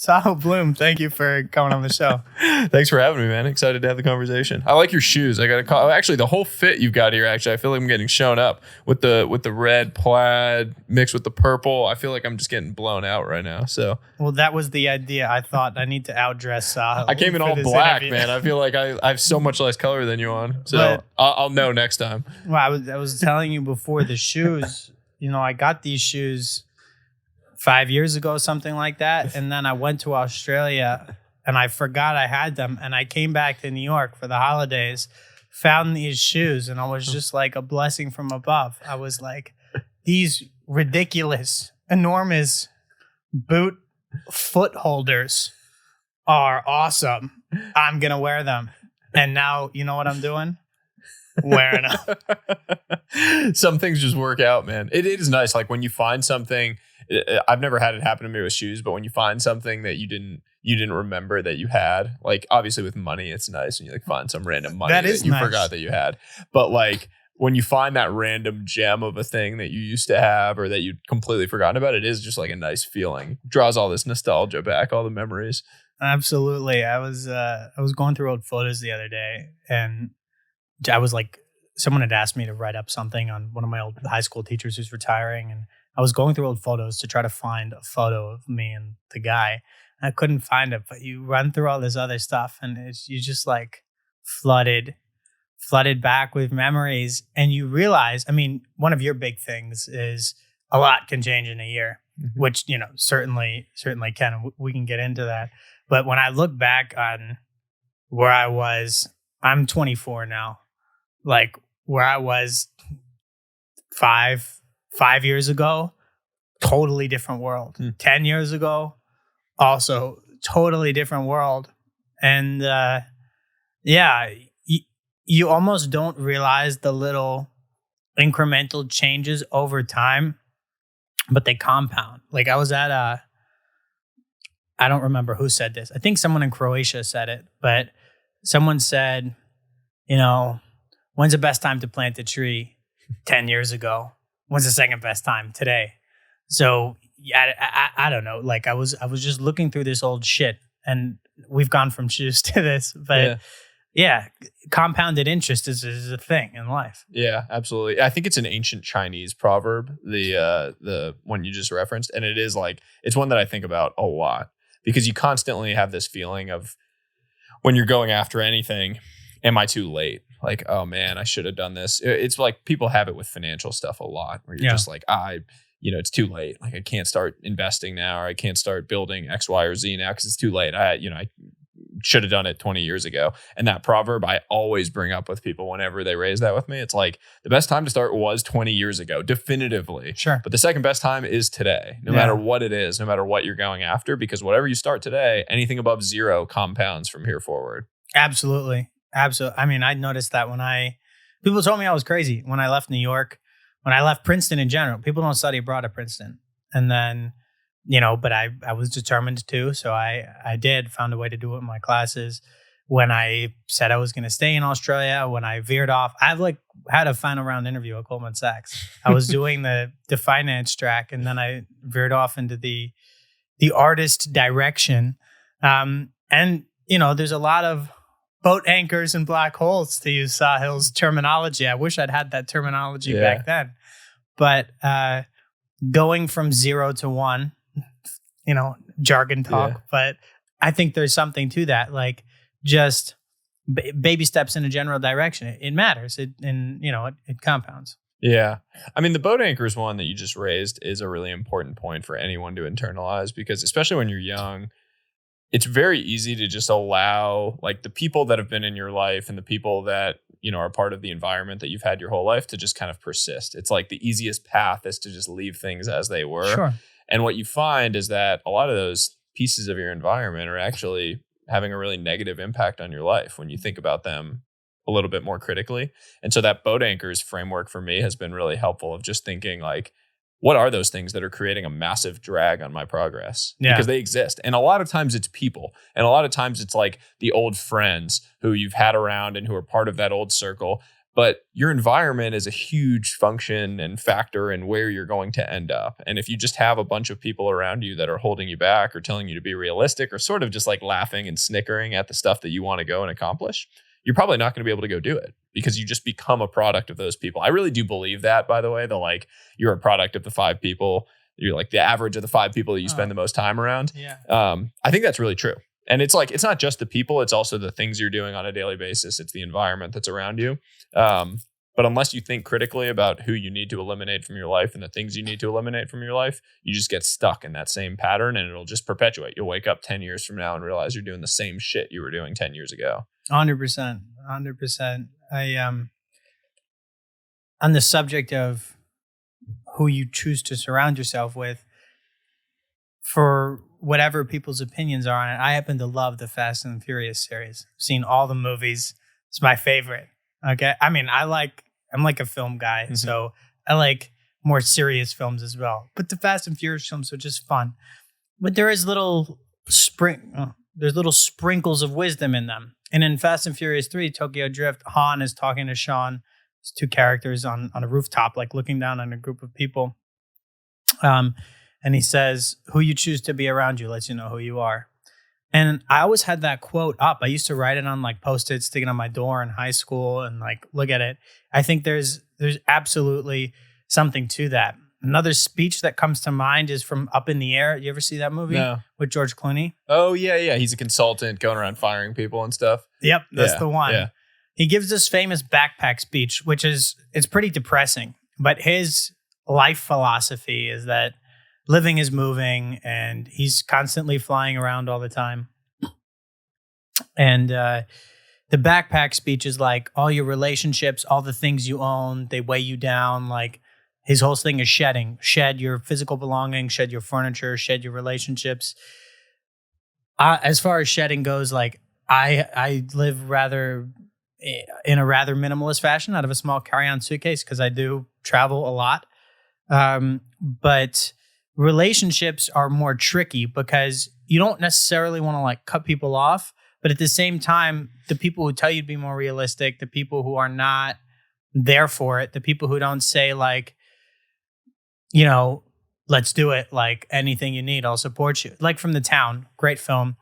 Sahil Bloom, thank you for coming on the show. Thanks for having me, man. Excited to have the conversation. I like your shoes. I got to call. Actually, the whole fit you've got here. Actually, I feel like I'm getting shown up with the red plaid mixed with the purple. I feel like I'm just getting blown out right now. So, well, that was the idea. I thought I need to outdress Sahil. I came in all black, man. I feel like I have so much less color than you on. So I'll know next time. Well, I was telling you before the shoes. I got these shoes 5 years ago, something like that. And then I went to Australia and I forgot I had them. And I came back to New York for the holidays, found these shoes, and I was just like a blessing from above. I was like, these ridiculous, enormous boot foot holders are awesome. I'm going to wear them. And now, you know what I'm doing? Wearing them. Some things just work out, man. It is nice. Like when you find something, I've never had it happen to me with shoes, but when you find something that you didn't remember that you had, like obviously with money, it's nice when you like find some random money that you forgot that you had. But like when you find that random gem of a thing that you used to have or that you'd completely forgotten about, it is just like a nice feeling. Draws all this nostalgia back, all the memories. Absolutely. I was going through old photos the other day, and I was like, someone had asked me to write up something on one of my old high school teachers who's retiring, and I was going through old photos to try to find a photo of me and the guy. I couldn't find it, but you run through all this other stuff, and you just like flooded back with memories, and you realize, I mean, one of your big things is a lot can change in a year, which certainly can. We can get into that, but when I look back on where I was, I'm 24 now. Like where I was five years ago, totally different world. 10 years ago, also totally different world. And you almost don't realize the little incremental changes over time, but they compound. Like I was at I don't remember who said this. I think someone in Croatia said it, but someone said, when's the best time to plant a tree? 10 years ago. When's the second best time? Today. So I don't know. Like I was just looking through this old shit, and we've gone from shoes to this, but yeah, compounded interest is a thing in life. Yeah, absolutely. I think it's an ancient Chinese proverb, the one you just referenced, and it is like, it's one that I think about a lot because you constantly have this feeling of when you're going after anything, am I too late? Like, oh man, I should have done this. It's like people have it with financial stuff a lot where you're just like, it's too late. Like I can't start investing now, or I can't start building X, Y, or Z now because it's too late. I should have done it 20 years ago. And that proverb I always bring up with people whenever they raise that with me. It's like the best time to start was 20 years ago, definitively. Sure. But the second best time is today, no matter what it is, no matter what you're going after, because whatever you start today, anything above zero compounds from here forward. Absolutely. I mean, I noticed that when people told me I was crazy when I left New York, when I left Princeton in general. People don't study abroad at Princeton. And then, but I was determined to. So I found a way to do it in my classes. When I said I was going to stay in Australia, when I veered off, I've like had a final round interview at Goldman Sachs. I was doing the finance track, and then I veered off into the artist direction. And, there's a lot of boat anchors and black holes, to use Sahil's terminology. I wish I'd had that terminology back then. But going from 0 to 1, jargon talk. But I think there's something to that. Like just baby steps in a general direction. It matters. It compounds. Yeah. I mean, the boat anchors one that you just raised is a really important point for anyone to internalize, because especially when you're young, it's very easy to just allow like the people that have been in your life and the people that, are part of the environment that you've had your whole life to just kind of persist. It's like the easiest path is to just leave things as they were. Sure. And what you find is that a lot of those pieces of your environment are actually having a really negative impact on your life when you think about them a little bit more critically. And so that boat anchors framework for me has been really helpful of just thinking like, what are those things that are creating a massive drag on my progress? Yeah. Because they exist. And a lot of times it's people. And a lot of times it's like the old friends who you've had around and who are part of that old circle. But your environment is a huge function and factor in where you're going to end up. And if you just have a bunch of people around you that are holding you back or telling you to be realistic or sort of just like laughing and snickering at the stuff that you want to go and accomplish, you're probably not going to be able to go do it because you just become a product of those people. I really do believe that, by the way, like you're a product of the 5 people. You're like the average of the 5 people that you spend the most time around. Yeah. I think that's really true. And it's like, it's not just the people, it's also the things you're doing on a daily basis. It's the environment that's around you. But unless you think critically about who you need to eliminate from your life and the things you need to eliminate from your life, you just get stuck in that same pattern and it'll just perpetuate. You'll wake up 10 years from now and realize you're doing the same shit you were doing 10 years ago. 100%. 100%. On the subject of who you choose to surround yourself with, for whatever people's opinions are on it, I happen to love the Fast and Furious series. I've seen all the movies. It's my favorite. Okay. I mean, I'm like a film guy, so I like more serious films as well. But the Fast and Furious films are just fun. But there is there's little sprinkles of wisdom in them. And in Fast and Furious 3, Tokyo Drift, Han is talking to Sean, his 2 characters on a rooftop, like looking down on a group of people. And he says, who you choose to be around you lets you know who you are. And I always had that quote up. I used to write it on like Post-its, stick it on my door in high school and like look at it. I think there's absolutely something to that. Another speech that comes to mind is from Up in the Air. You ever see that movie? No. With George Clooney? Oh, yeah. He's a consultant going around firing people and stuff. Yep, that's the one. Yeah. He gives this famous backpack speech, it's pretty depressing. But his life philosophy is that living is moving, and he's constantly flying around all the time. And the backpack speech is like all your relationships, all the things you own, they weigh you down. Like his whole thing is shedding. Shed your physical belongings, shed your furniture, shed your relationships. As far as shedding goes, like I live in a rather minimalist fashion out of a small carry-on suitcase because I do travel a lot. But relationships are more tricky because you don't necessarily want to like cut people off, but at the same time, the people who tell you to be more realistic, the people who are not there for it, the people who don't say like, you know, let's do it, like anything you need, I'll support you. Like from The Town, great film.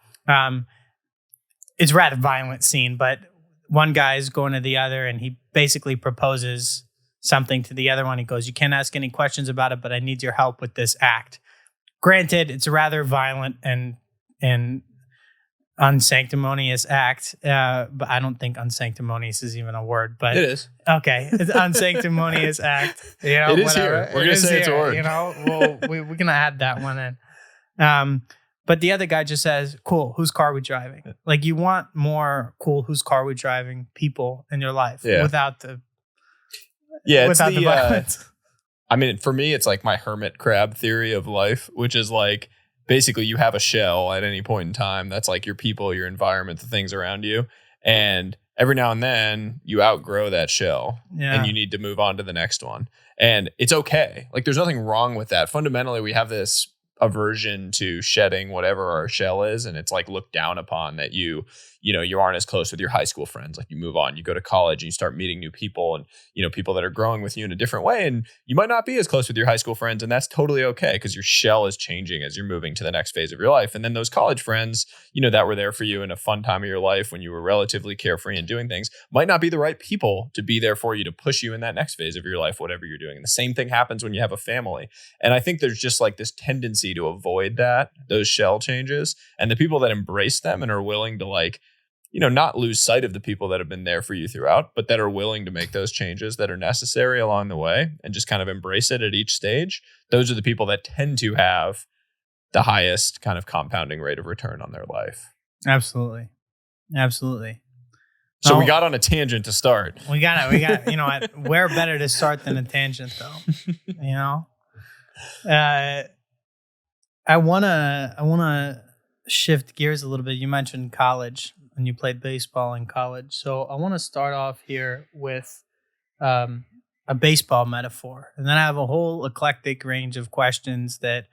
It's a rather violent scene, but one guy is going to the other and he basically proposes something to the other one. He goes, you can't ask any questions about it, but I need your help with this act. Granted, it's a rather violent and unsanctimonious act, but I don't think unsanctimonious is even a word. But it is. Okay, it's unsanctimonious act. You know, it is whatever. here. We're gonna say it's a word. You know, we're gonna add that one in. But the other guy just says, "Cool, whose car are we driving?" Like you want more cool, whose car are we driving people in your life without the without the violence. I mean, for me, it's like my hermit crab theory of life, which is like basically you have a shell at any point in time. That's like your people, your environment, the things around you. And every now and then you outgrow that shell and you need to move on to the next one. And it's okay. Like there's nothing wrong with that. Fundamentally, we have this aversion to shedding whatever our shell is. And it's like looked down upon that you aren't as close with your high school friends. Like you move on, you go to college and you start meeting new people and, people that are growing with you in a different way. And you might not be as close with your high school friends. And that's totally okay because your shell is changing as you're moving to the next phase of your life. And then those college friends, that were there for you in a fun time of your life when you were relatively carefree and doing things might not be the right people to be there for you to push you in that next phase of your life, whatever you're doing. And the same thing happens when you have a family. And I think there's just like this tendency to avoid those shell changes, and the people that embrace them and are willing to like, not lose sight of the people that have been there for you throughout, but that are willing to make those changes that are necessary along the way and just kind of embrace it at each stage. Those are the people that tend to have the highest kind of compounding rate of return on their life. Absolutely. Absolutely. So we got on a tangent to start. We got, where better to start than a tangent though, I want to shift gears a little bit. You mentioned college and you played baseball in college. So I want to start off here with a baseball metaphor. And then I have a whole eclectic range of questions that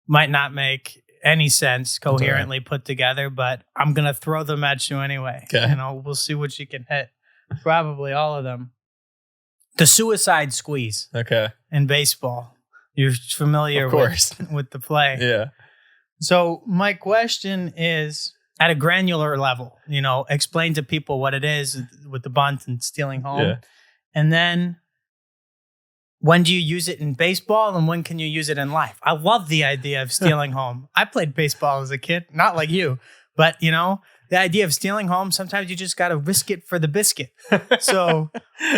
might not make any sense coherently put together, but I'm going to throw them at you anyway. Okay. We'll see what you can hit. Probably all of them. The suicide squeeze Okay. in baseball. You're familiar Of course. with the play. Yeah. So my question is, at a granular level, explain to people what it is with the bunt and stealing home. Yeah. And then when do you use it in baseball and when can you use it in life? I love the idea of stealing home. I played baseball as a kid, not like you, but the idea of stealing home, sometimes you just got to risk it for the biscuit. So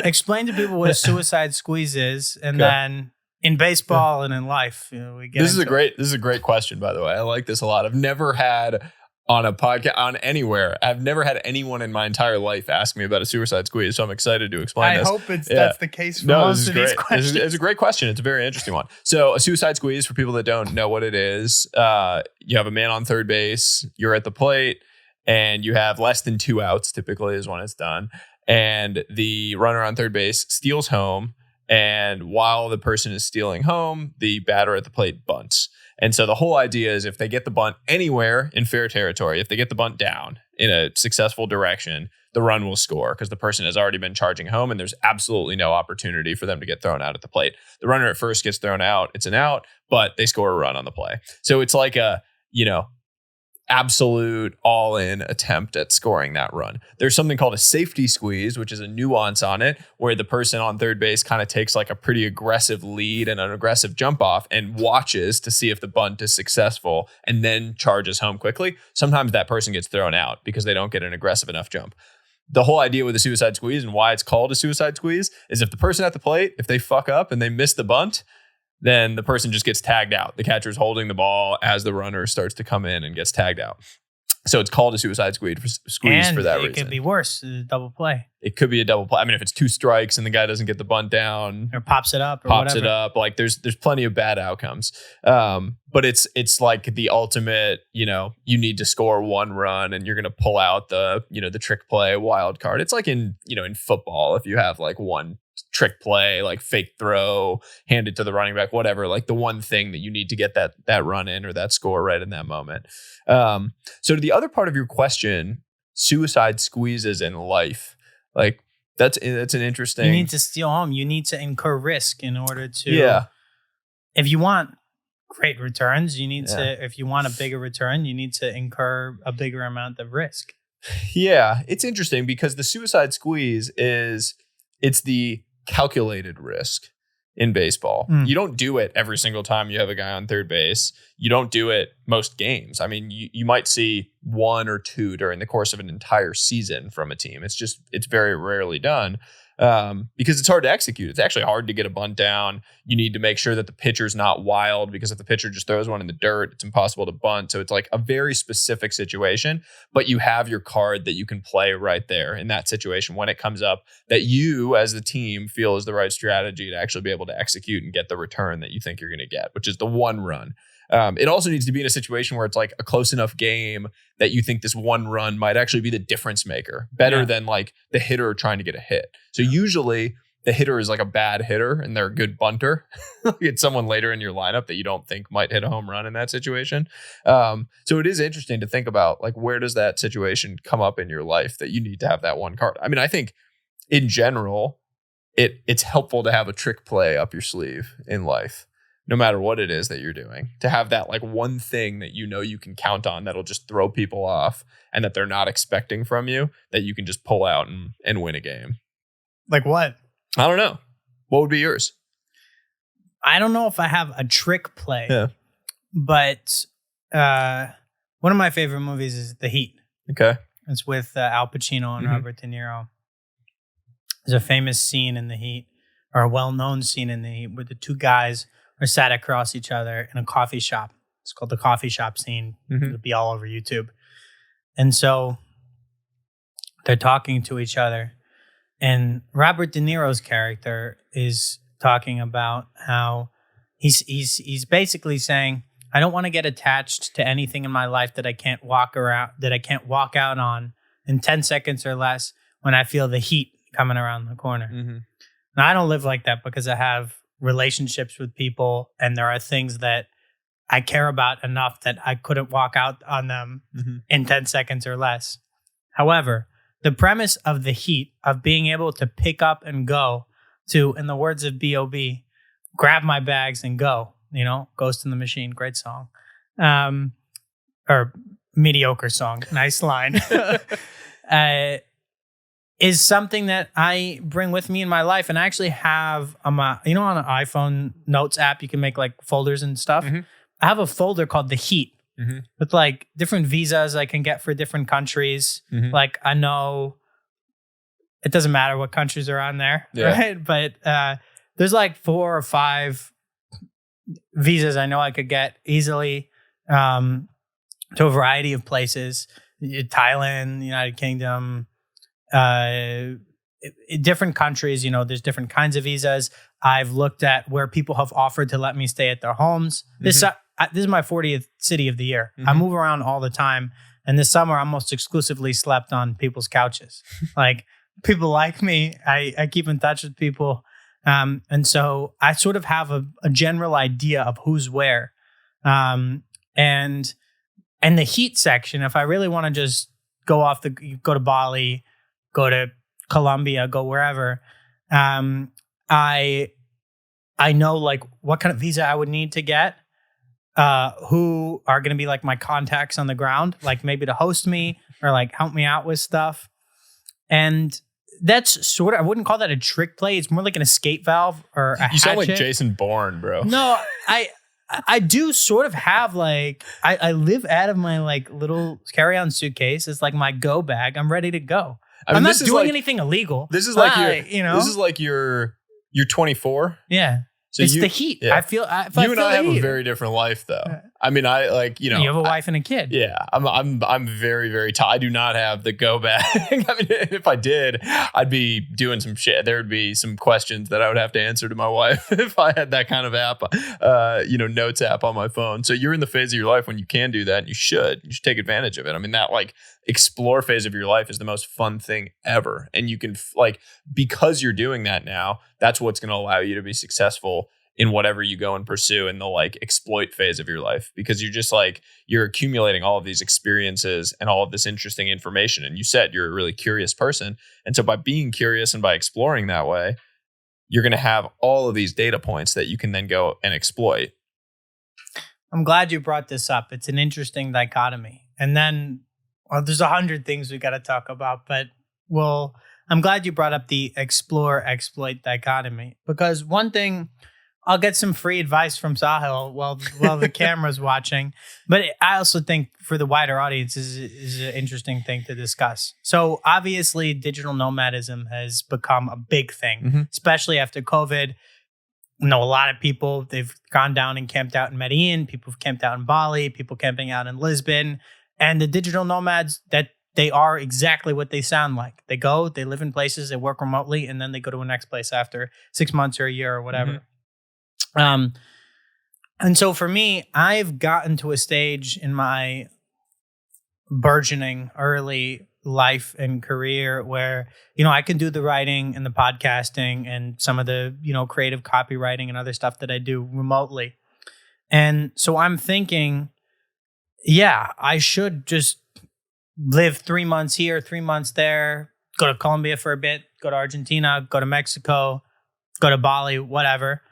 explain to people what a suicide squeeze is. And then in baseball and in life, we get This is a great question, by the way. I like this a lot. I've never had on a podcast, on anywhere, I've never had anyone in my entire life ask me about a suicide squeeze. So I'm excited to explain this. I hope that's the case for most of these questions. It's a great question. It's a very interesting one. So a suicide squeeze, for people that don't know what it is, you have a man on third base, you're at the plate, and you have less than 2 outs, typically is when it's done. And the runner on third base steals home. And while the person is stealing home, the batter at the plate bunts. And so the whole idea is if they get the bunt anywhere in fair territory, if they get the bunt down in a successful direction, the run will score because the person has already been charging home and there's absolutely no opportunity for them to get thrown out at the plate. The runner at first gets thrown out. It's an out, but they score a run on the play. So it's like a, absolute all-in attempt at scoring that run. There's something called a safety squeeze, which is a nuance on it, where the person on third base kind of takes like a pretty aggressive lead and an aggressive jump off and watches to see if the bunt is successful and then charges home quickly. Sometimes that person gets thrown out because they don't get an aggressive enough jump. The whole idea with the suicide squeeze and why it's called a suicide squeeze is if the person at the plate, if they fuck up and they miss the bunt, then the person just gets tagged out. The catcher's holding the ball as the runner starts to come in and gets tagged out. So it's called a suicide squeeze for that reason. It could be worse, a double play. It could be a double play. I mean, if it's 2 strikes and the guy doesn't get the bunt down, or pops it up, like there's plenty of bad outcomes. But it's like the ultimate. You need to score 1 run and you're going to pull out the trick play wild card. It's like in football, if you have like one trick play, like fake throw, hand it to the running back, whatever, like the one thing that you need to get that run in or that score right in that moment. So to the other part of your question, suicide squeezes in life, like that's an interesting. You need to steal home. You need to incur risk in order to. If you want great returns, you need to. If you want a bigger return, you need to incur a bigger amount of risk. Yeah, it's interesting because the suicide squeeze it's the calculated risk in baseball. You don't do it every single time you have a guy on third base. You don't do it most games. I mean, you might see 1 or 2 during the course of an entire season from a team. It's very rarely done because it's hard to execute. It's actually hard to get a bunt down. You need to make sure that the pitcher's not wild because if the pitcher just throws one in the dirt, it's impossible to bunt. So it's like a very specific situation, but you have your card that you can play right there in that situation when it comes up that you as the team feel is the right strategy to actually be able to execute and get the return that you think you're going to get, which is the 1 run. It also needs to be in a situation where it's like a close enough game that you think this 1 run might actually be the difference maker, better than like the hitter trying to get a hit. So usually the hitter is like a bad hitter and they're a good bunter. It's someone later in your lineup that you don't think might hit a home run in that situation. So it is interesting to think about like where does that situation come up in your life that you need to have that 1 card. I mean, I think in general, it's helpful to have a trick play up your sleeve in life. No matter what it is that you're doing, to have that like 1 thing that you can count on that'll just throw people off and that they're not expecting from you that you can just pull out and win a game. Like what? I don't know. What would be yours? I don't know if I have a trick play, but one of my favorite movies is The Heat. Okay. It's with Al Pacino and Robert De Niro. There's a famous scene in The Heat, or a well-known scene in The Heat, where the 2 guys are sat across each other in a coffee shop. It's called the coffee shop scene. It'll be all over YouTube. And so they're talking to each other. And Robert De Niro's character is talking about how he's basically saying, I don't want to get attached to anything in my life that I can't walk out on in 10 seconds or less when I feel the heat coming around the corner. Now, I don't live like that because I have relationships with people and there are things that I care about enough that I couldn't walk out on them in 10 seconds or less. However, the premise of The Heat, of being able to pick up and go to, in the words of B.O.B., grab my bags and go. Ghost in the Machine, great song. Or mediocre song, nice line. Is something that I bring with me in my life. And I actually have, on an iPhone notes app, you can make like folders and stuff. Mm-hmm. I have a folder called The Heat with like different visas I can get for different countries. Mm-hmm. Like I know it doesn't matter what countries are on there, right? But there's like 4 or 5 visas I know I could get easily to a variety of places. Thailand, United Kingdom, different countries, there's different kinds of visas. I've looked at where people have offered to let me stay at their homes. This is my 40th city of the year. I move around all the time. And this summer, I almost exclusively slept on people's couches. Like, people like me. I keep in touch with people. And so I sort of have a general idea of who's where. And the heat section, if I really want to just go to Bali, go to Colombia, go wherever. I know like what kind of visa I would need to get, who are going to be like my contacts on the ground, like maybe to host me or like help me out with stuff. And that's sort of, I wouldn't call that a trick play. It's more like an escape valve or a You sound hatchet. like Jason Bourne, bro. No, I do sort of have like, I live out of my like little carry-on suitcase. It's like my go bag. I'm ready to go. I'm not doing anything illegal. This is like this is like you're 24. Yeah. So it's the heat. Yeah. I feel you and I have a very different life, though. I mean, I like, you have a wife and a kid. Yeah, I'm very, very I do not have the go bag. I mean, if I did, I'd be doing some shit. There would be some questions that I would have to answer to my wife if I had that kind of app, notes app on my phone. So you're in the phase of your life when you can do that, and you should take advantage of it. I mean, that like explore phase of your life is the most fun thing ever, and you can because you're doing that now. That's what's going to allow you to be successful in whatever you go and pursue in the like exploit phase of your life, because you're just like, you're accumulating all of these experiences and all of this interesting information. And you said you're a really curious person. And so by being curious and by exploring that way, you're going to have all of these data points that you can then go and exploit. I'm glad you brought this up. It's an interesting dichotomy. And then, there's 100 things we got to talk about, but I'm glad you brought up the explore exploit dichotomy, because one thing, I'll get some free advice from Sahil while the camera's watching. But I also think for the wider audience is an interesting thing to discuss. So obviously, digital nomadism has become a big thing, especially after COVID. I know a lot of people, they've gone down and camped out in Medellin. People have camped out in Bali. People camping out in Lisbon. And the digital nomads, that they are exactly what they sound like. They go, they live in places, they work remotely, and then they go to a next place after 6 months or a year or whatever. And so for me, I've gotten to a stage in my burgeoning early life and career where, I can do the writing and the podcasting and some of the, creative copywriting and other stuff that I do remotely. And so I'm thinking, I should just live 3 months here, 3 months there, go to Colombia for a bit, go to Argentina, go to Mexico, go to Bali, whatever.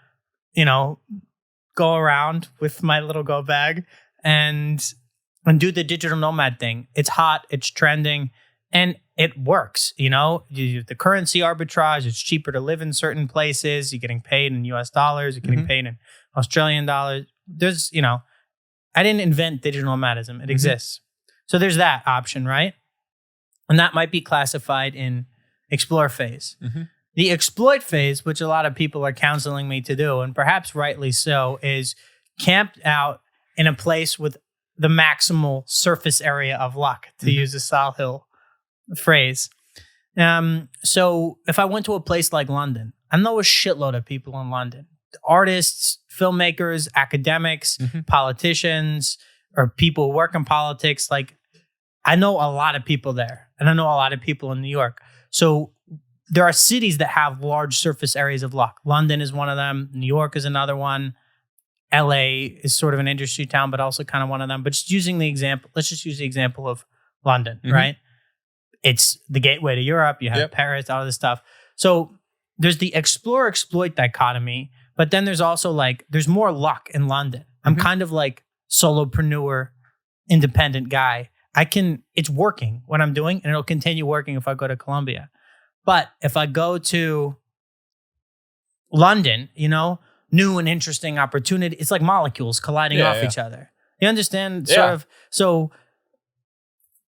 Go around with my little go bag and do the digital nomad thing. It's hot, it's trending, and it works. The currency arbitrage, it's cheaper to live in certain places. You're getting paid in US dollars, you're getting paid in Australian dollars. There's, I didn't invent digital nomadism. It exists. So there's that option, right? And that might be classified in explore phase. The exploit phase, which a lot of people are counseling me to do, and perhaps rightly so, is camped out in a place with the maximal surface area of luck, to use a Sahil phrase. So if I went to a place like London, I know a shitload of people in London. Artists, filmmakers, academics, politicians, or people who work in politics. Like, I know a lot of people there, and I know a lot of people in New York. So there are cities that have large surface areas of luck. London is one of them. New York is another one. LA is sort of an industry town, but also kind of one of them. But just using the example, let's just use the example of London, right? It's the gateway to Europe. You have Paris, all this stuff. So there's the explore exploit dichotomy, but then there's also like there's more luck in London. I'm kind of like solopreneur, independent guy. It's working what I'm doing, and it'll continue working if I go to Colombia. But if I go to London, new and interesting opportunity, it's like molecules colliding off each other. You understand sort of? So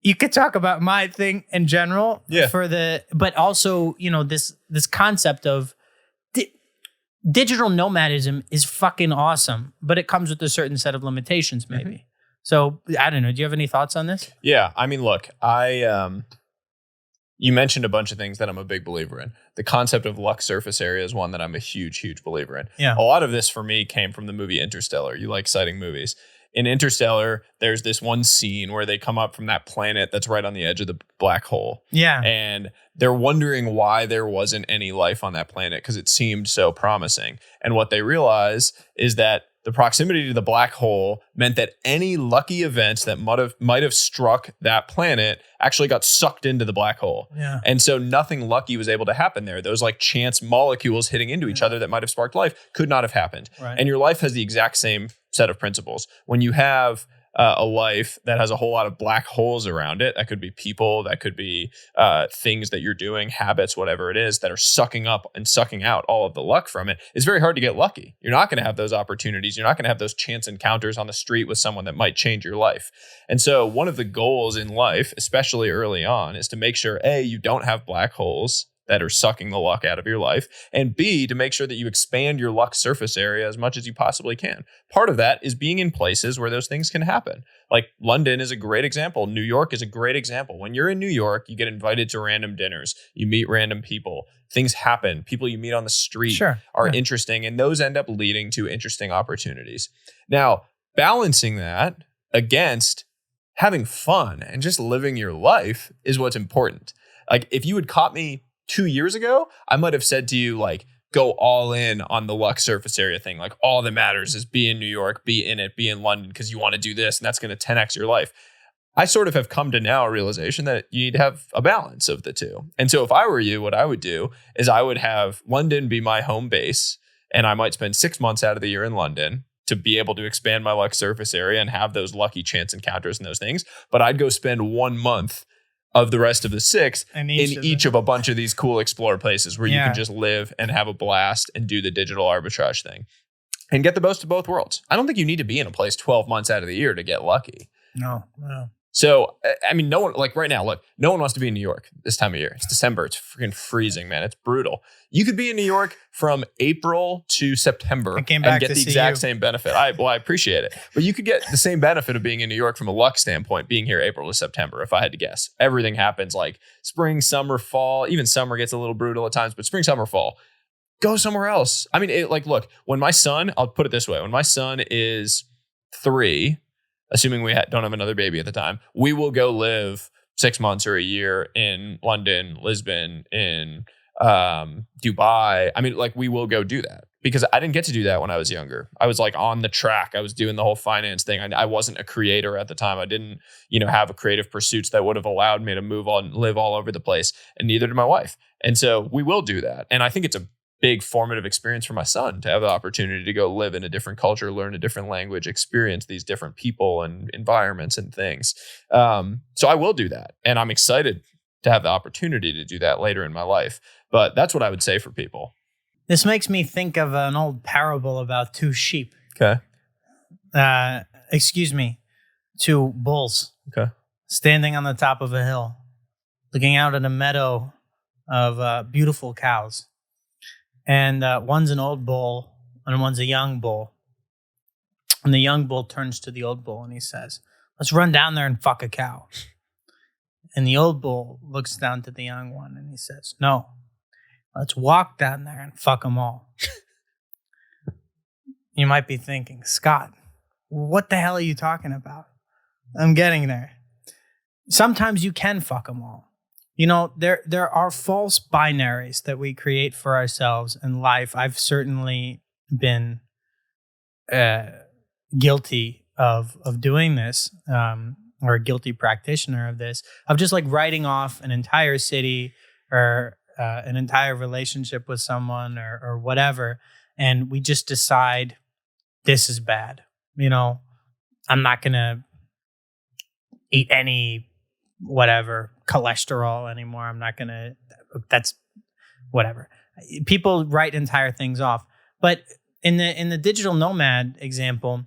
you could talk about my thing in general but also, this concept of digital nomadism is fucking awesome, but it comes with a certain set of limitations, maybe. So I don't know. Do you have any thoughts on this? Yeah. I mean, look, you mentioned a bunch of things that I'm a big believer in. The concept of luck surface area is one that I'm a huge, huge believer in. Yeah. A lot of this for me came from the movie Interstellar. You like citing movies. In Interstellar, there's this one scene where they come up from that planet that's right on the edge of the black hole. Yeah. And they're wondering why there wasn't any life on that planet because it seemed so promising. And what they realize is that the proximity to the black hole meant that any lucky events that might have struck that planet actually got sucked into the black hole. Yeah. And so nothing lucky was able to happen there. Those like chance molecules hitting into each other that might have sparked life could not have happened. Right. And your life has the exact same set of principles. When you have a life that has a whole lot of black holes around it, that could be people, that could be things that you're doing, habits, whatever it is, that are sucking up and sucking out all of the luck from it, it's very hard to get lucky. You're not going to have those opportunities. You're not going to have those chance encounters on the street with someone that might change your life. And so one of the goals in life, especially early on, is to make sure, A, you don't have black holes that are sucking the luck out of your life, and B, to make sure that you expand your luck surface area as much as you possibly can. Part of that is being in places where those things can happen. Like London is a great example. New York is a great example. When you're in New York, you get invited to random dinners. You meet random people. Things happen. People you meet on the street are interesting, and those end up leading to interesting opportunities. Now, balancing that against having fun and just living your life is what's important. Like if you had caught me 2 years ago, I might have said to you, like, go all in on the luck surface area thing. Like, all that matters is be in New York, be in it, be in London, because you want to do this, and that's going to 10x your life. I sort of have come to now a realization that you need to have a balance of the two. And so if I were you, what I would do is I would have London be my home base, and I might spend 6 months out of the year in London to be able to expand my luck surface area and have those lucky chance encounters and those things. But I'd go spend 1 month of the rest of the 6 in each of a bunch of these cool explore places where you can just live and have a blast and do the digital arbitrage thing and get the most of both worlds. I don't think you need to be in a place 12 months out of the year to get lucky. No. So, I mean, no one, like right now, look, no one wants to be in New York this time of year. It's December. It's freaking freezing, man. It's brutal. You could be in New York from April to September and get the exact same benefit. I appreciate it. But you could get the same benefit of being in New York from a luck standpoint, being here April to September, if I had to guess. Everything happens like spring, summer, fall. Even summer gets a little brutal at times, but spring, summer, fall. Go somewhere else. I mean, look, when my son, I'll put it this way. When my son is 3, assuming we don't have another baby at the time, we will go live 6 months or a year in London, Lisbon, in Dubai. I mean, like we will go do that because I didn't get to do that when I was younger. I was like on the track. I was doing the whole finance thing. I wasn't a creator at the time. I didn't, have a creative pursuits that would have allowed me to move on, live all over the place, and neither did my wife. And so we will do that. And I think it's a big formative experience for my son to have the opportunity to go live in a different culture, learn a different language, experience these different people and environments and things. So I will do that. And I'm excited to have the opportunity to do that later in my life. But that's what I would say for people. This makes me think of an old parable about 2 sheep. Okay. 2 bulls. Okay. Standing on the top of a hill, looking out at a meadow of beautiful cows. And one's an old bull and one's a young bull. And the young bull turns to the old bull and he says, "Let's run down there and fuck a cow." And the old bull looks down to the young one and he says, "No, let's walk down there and fuck them all." You might be thinking, Scott, what the hell are you talking about? I'm getting there. Sometimes you can fuck them all. There are false binaries that we create for ourselves in life. I've certainly been guilty of doing this, or a guilty practitioner of this, of just like writing off an entire city or an entire relationship with someone or whatever, and we just decide this is bad. I'm not gonna eat any whatever cholesterol anymore. I'm not gonna. That's whatever. People write entire things off, but in the digital nomad example,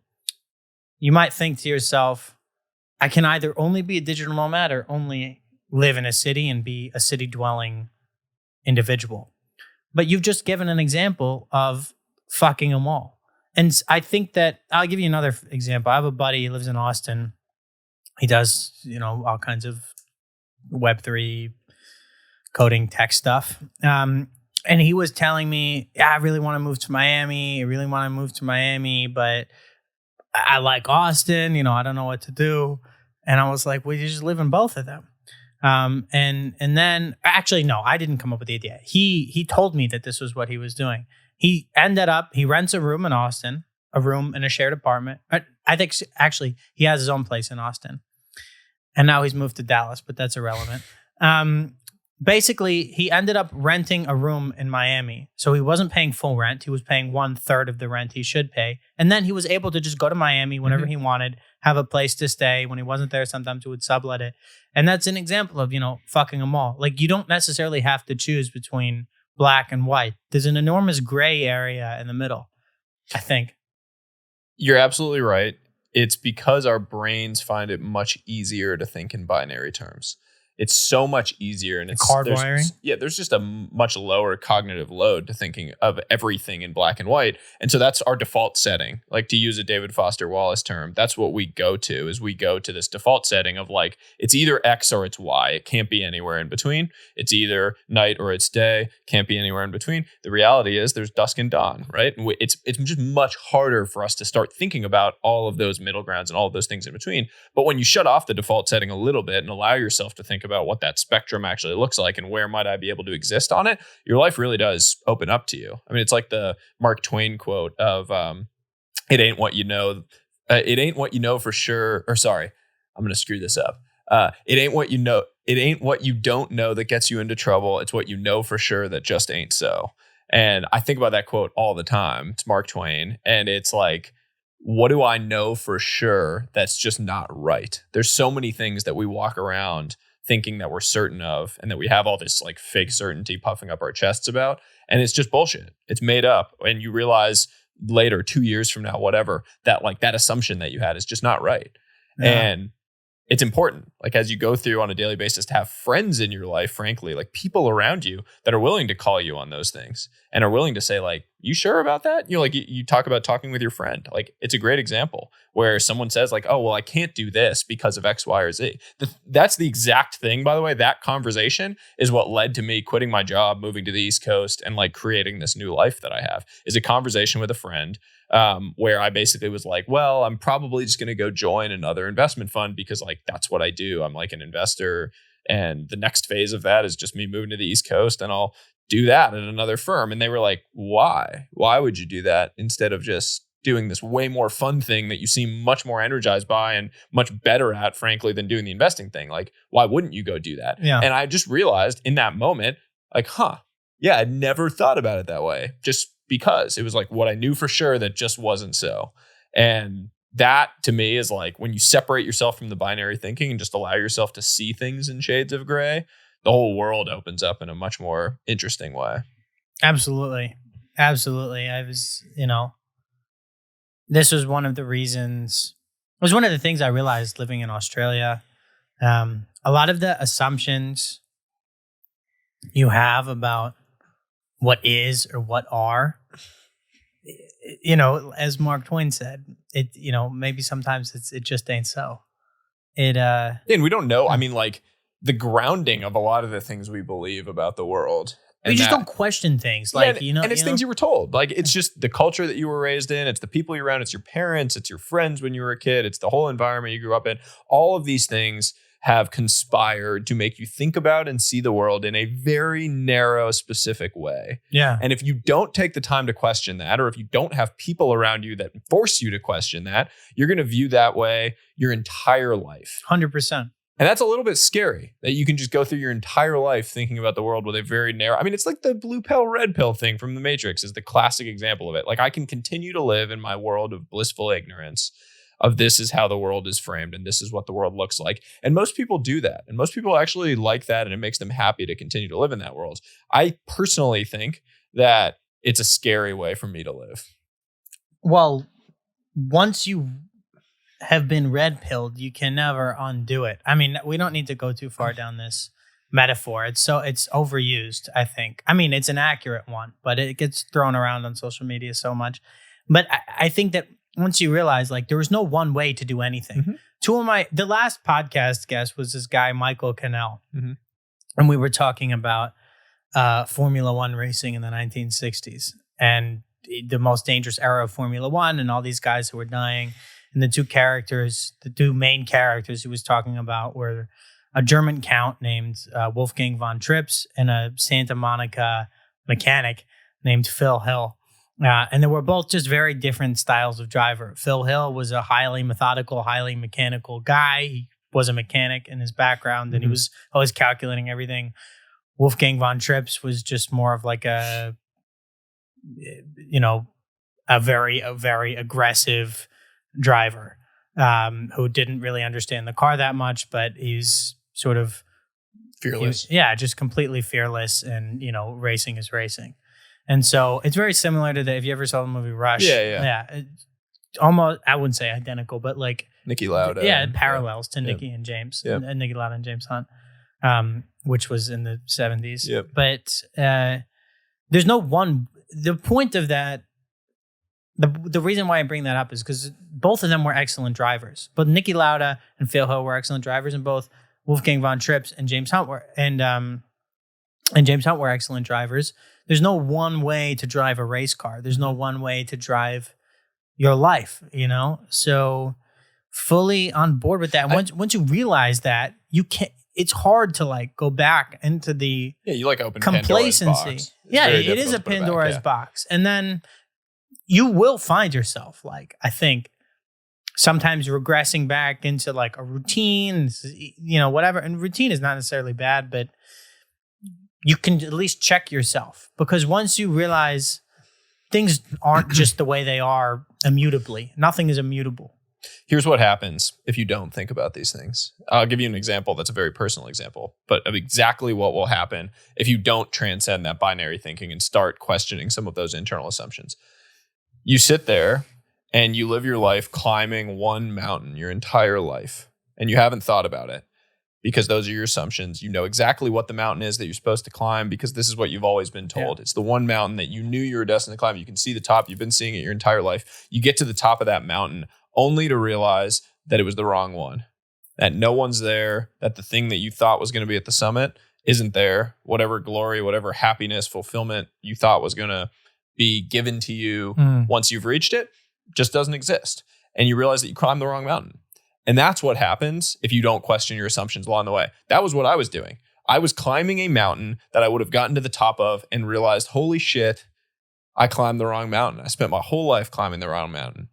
you might think to yourself, I can either only be a digital nomad or only live in a city and be a city dwelling individual. But you've just given an example of fucking them all. And I think that I'll give you another example. I have a buddy, he lives in Austin. He does, all kinds of Web3 coding tech stuff. And he was telling me, I really want to move to Miami. But I like Austin. I don't know what to do. And I was like, well, you just live in both of them. And then actually, no, I didn't come up with the idea. He told me that this was what he was doing. He rents a room in Austin, a room in a shared apartment. I think actually he has his own place in Austin. And now he's moved to Dallas, but that's irrelevant. Basically, he ended up renting a room in Miami. So he wasn't paying full rent. He was paying 1/3 of the rent he should pay. And then he was able to just go to Miami whenever he wanted, have a place to stay. When he wasn't there, sometimes he would sublet it. And that's an example of, fucking them all. Like, you don't necessarily have to choose between black and white. There's an enormous gray area in the middle, I think. You're absolutely right. It's because our brains find it much easier to think in binary terms. It's so much easier, and it's hardwiring. There's just a much lower cognitive load to thinking of everything in black and white, and so that's our default setting. Like, to use a David Foster Wallace term, that's what we go to. Is we go to this default setting of like, it's either X or it's Y. It can't be anywhere in between. It's either night or it's day. Can't be anywhere in between. The reality is there's dusk and dawn, right? And it's just much harder for us to start thinking about all of those middle grounds and all of those things in between. But when you shut off the default setting a little bit and allow yourself to think about what that spectrum actually looks like and where might I be able to exist on it, your life really does open up to you. I mean, it's like the Mark Twain quote of it ain't what you know. It ain't what you know for sure. Or sorry, I'm going to screw this up. It ain't what you know. It ain't what you don't know that gets you into trouble. It's what you know for sure that just ain't so. And I think about that quote all the time. It's Mark Twain. And it's like, what do I know for sure that's just not right? There's so many things that we walk around thinking that we're certain of, and that we have all this like fake certainty puffing up our chests about. And it's just bullshit. It's made up. And you realize later, 2 years from now, whatever, that like that assumption that you had is just not right. Yeah. And it's important, like as you go through on a daily basis, to have friends in your life, frankly, like people around you that are willing to call you on those things and are willing to say like, you sure about that? Like you talk about talking with your friend. Like, it's a great example where someone says like, oh, well, I can't do this because of X, Y, or Z. That's the exact thing, by the way. That conversation is what led to me quitting my job, moving to the East Coast, and like creating this new life that I have, is a conversation with a friend where I basically was like, well, I'm probably just going to go join another investment fund because like, that's what I do. I'm like an investor. And the next phase of that is just me moving to the East Coast, and I'll do that at another firm. And they were like, why? Why would you do that instead of just doing this way more fun thing that you seem much more energized by and much better at, frankly, than doing the investing thing? Like, why wouldn't you go do that? Yeah. And I just realized in that moment, like, yeah, I'd never thought about it that way, just because it was like what I knew for sure that just wasn't so. And that to me is like when you separate yourself from the binary thinking and just allow yourself to see things in shades of gray, the whole world opens up in a much more interesting way. Absolutely. Absolutely. I was, this was one of the reasons, it was one of the things I realized living in Australia. A lot of the assumptions you have about what is or what are, as Mark Twain said, it, maybe sometimes it just ain't so. And we don't know. I mean, like, the grounding of a lot of the things we believe about the world. You just don't question things. Like, and it's things you were told. Like, it's just the culture that you were raised in. It's the people you're around. It's your parents. It's your friends when you were a kid. It's the whole environment you grew up in. All of these things have conspired to make you think about and see the world in a very narrow, specific way. Yeah. And if you don't take the time to question that, or if you don't have people around you that force you to question that, you're going to view that way your entire life. 100%. And that's a little bit scary that you can just go through your entire life thinking about the world with a very narrow. I mean, it's like the blue pill, red pill thing from the Matrix is the classic example of it. Like I can continue to live in my world of blissful ignorance of this is how the world is framed and this is what the world looks like. And most people do that. And most people actually like that and it makes them happy to continue to live in that world. I personally think that it's a scary way for me to live. Well, once you have been red pilled, you can never undo it. I mean, we don't need to go too far down this metaphor. It's overused, I think. I mean, it's an accurate one, but it gets thrown around on social media so much. But I think that once you realize like there was no one way to do anything. Mm-hmm. The last podcast guest was this guy, Michael Cannell. Mm-hmm. And we were talking about Formula One racing in the 1960s and the most dangerous era of Formula One and all these guys who were dying. And the two main characters he was talking about were a German count named Wolfgang von Trips and a Santa Monica mechanic named Phil Hill. And they were both just very different styles of driver. Phil Hill was a highly methodical, highly mechanical guy. He was a mechanic in his background, and he was always calculating everything. Wolfgang von Trips was just more of like a very aggressive driver who didn't really understand the car that much, but he's sort of fearless. Just completely fearless, and racing is racing. And so it's very similar to if you ever saw the movie Rush. Yeah. Almost, I wouldn't say identical, but like Niki Lauda. Yeah, parallels to Niki and James, and Niki Lauda and James Hunt, which was in the 70s. Yep. But there's no one. The point of that, the reason why I bring that up is because both of them were excellent drivers. But Niki Lauda and Phil Hill were excellent drivers, and both Wolfgang von Trips and James Hunt were excellent drivers. There's no one way to drive a race car. There's no one way to drive your life, So fully on board with that. Once you realize that, you can't. It's hard to like go back into the you like open complacency. Pandora's box. It is a Pandora's box, and then you will find yourself like I think sometimes regressing back into like a routine, whatever. And routine is not necessarily bad, but you can at least check yourself, because once you realize things aren't just the way they are immutably, nothing is immutable. Here's what happens if you don't think about these things. I'll give you an example that's a very personal example, but of exactly what will happen if you don't transcend that binary thinking and start questioning some of those internal assumptions. You sit there and you live your life climbing one mountain your entire life, and you haven't thought about it. Because those are your assumptions. You know exactly what the mountain is that you're supposed to climb because this is what you've always been told. Yeah. It's the one mountain that you knew you were destined to climb. You can see the top. You've been seeing it your entire life. You get to the top of that mountain only to realize that it was the wrong one, that no one's there, that the thing that you thought was going to be at the summit isn't there. Whatever glory, whatever happiness, fulfillment you thought was going to be given to you once you've reached it just doesn't exist. And you realize that you climbed the wrong mountain. And that's what happens if you don't question your assumptions along the way. That was what I was doing. I was climbing a mountain that I would have gotten to the top of and realized, holy shit, I climbed the wrong mountain. I spent my whole life climbing the wrong mountain.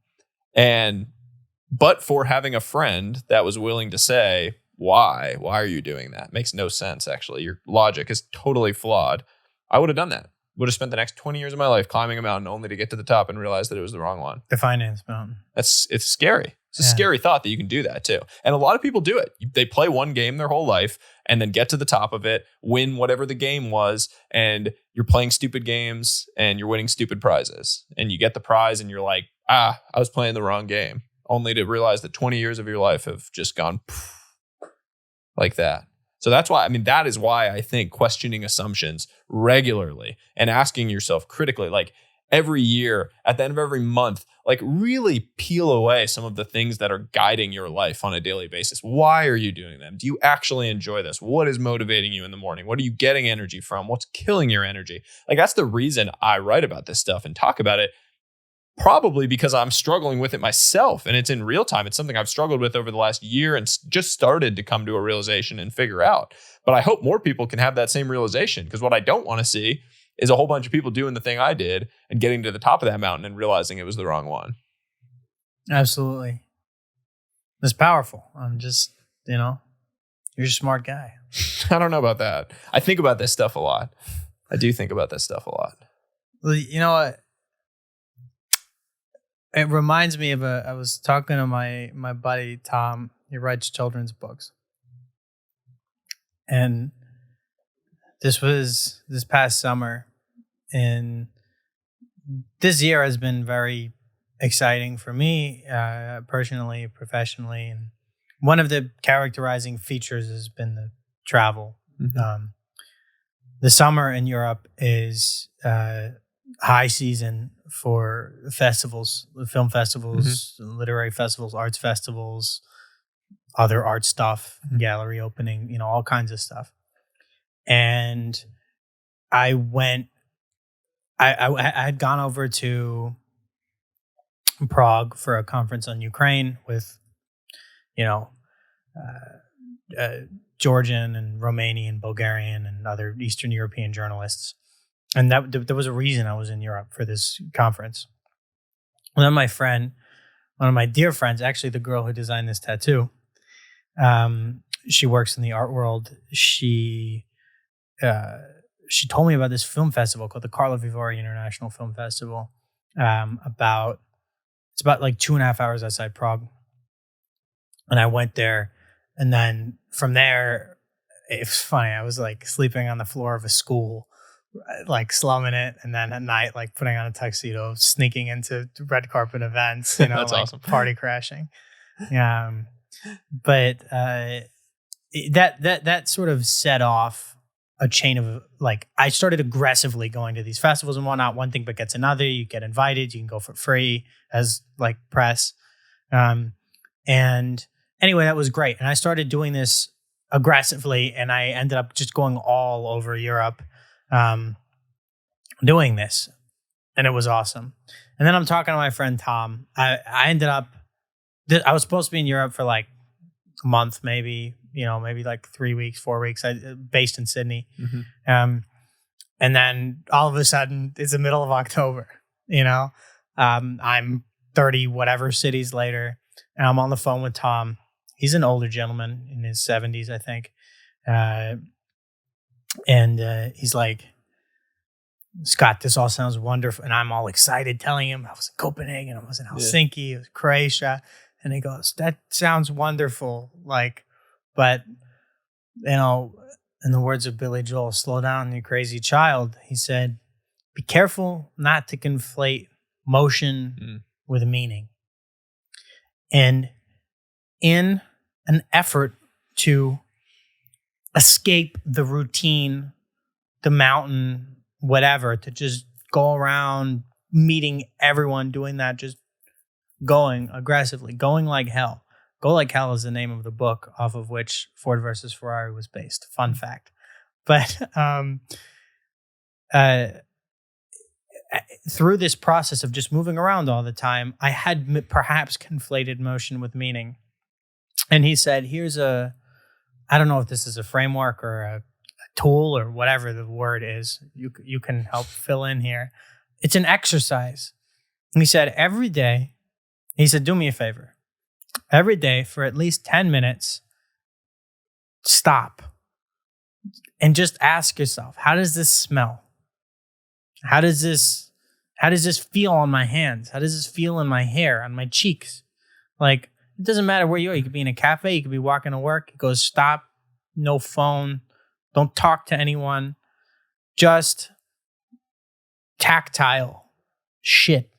But for having a friend that was willing to say, why are you doing that? Makes no sense, actually. Your logic is totally flawed. I would have done that. Would have spent the next 20 years of my life climbing a mountain only to get to the top and realize that it was the wrong one. The finance mountain. It's scary. It's a scary thought that you can do that too. And a lot of people do it. They play one game their whole life and then get to the top of it, win whatever the game was, and you're playing stupid games and you're winning stupid prizes. And you get the prize and you're like, I was playing the wrong game, only to realize that 20 years of your life have just gone like that. So that's why, that is why I think questioning assumptions regularly and asking yourself critically, like every year, at the end of every month, like really peel away some of the things that are guiding your life on a daily basis. Why are you doing them? Do you actually enjoy this? What is motivating you in the morning? What are you getting energy from? What's killing your energy? Like that's the reason I write about this stuff and talk about it. Probably because I'm struggling with it myself and it's in real time. It's something I've struggled with over the last year and just started to come to a realization and figure out. But I hope more people can have that same realization, because what I don't want to see is a whole bunch of people doing the thing I did and getting to the top of that mountain and realizing it was the wrong one. Absolutely. It's powerful. I'm just, You're a smart guy. I don't know about that. I think about this stuff a lot. I do think about this stuff a lot. Well, you know what? It reminds me of I was talking to my buddy Tom. He writes children's books, and this was this past summer, and this year has been very exciting for me, personally, professionally, and one of the characterizing features has been the travel. Mm-hmm. The summer in Europe is high season for festivals, film festivals, literary festivals, arts festivals, other art stuff, gallery opening, all kinds of stuff. And I had gone over to Prague for a conference on Ukraine with, Georgian and Romanian, Bulgarian, and other Eastern European journalists. And there was a reason I was in Europe for this conference. And then my friend, one of my dear friends, actually the girl who designed this tattoo, she works in the art world. She told me about this film festival called the Karlovy Vary International Film Festival. It's about like 2.5 hours outside Prague. And I went there. And then from there, it was funny. I was like sleeping on the floor of a school, like slumming it. And then at night, like putting on a tuxedo, sneaking into red carpet events, That's like awesome. Party crashing. But that sort of set off a chain of like, I started aggressively going to these festivals and whatnot. One thing begets another. You get invited. You can go for free as like press. And anyway, that was great. And I started doing this aggressively, and I ended up just going all over Europe doing this. And it was awesome. And then I'm talking to my friend Tom. I ended up, I was supposed to be in Europe for like a month, maybe like 3 weeks, 4 weeks, based in Sydney. And then all of a sudden, it's the middle of October, I'm 30 whatever cities later, and I'm on the phone with Tom. He's an older gentleman in his 70s, I think. And he's like, Scott, this all sounds wonderful. And I'm all excited telling him I was in Copenhagen, I was in Helsinki, it was Croatia. And he goes, that sounds wonderful. Like, but, in the words of Billy Joel, slow down, you crazy child. He said, be careful not to conflate motion with meaning. And in an effort to escape the routine, the mountain, whatever, to just go around meeting everyone, doing that, just going aggressively, going like hell. Go Like Hell is the name of the book off of which Ford versus Ferrari was based. Fun fact. But through this process of just moving around all the time, I had perhaps conflated motion with meaning. And he said, I don't know if this is a framework or a tool or whatever the word is. You can help fill in here. It's an exercise. And he said, every day, do me a favor. Every day for at least 10 minutes, stop and just ask yourself, how does this smell? How does this feel on my hands? How does this feel in my hair, on my cheeks? Like, it doesn't matter where you are. You could be in a cafe. You could be walking to work. It goes, stop, no phone. Don't talk to anyone. Just tactile shit.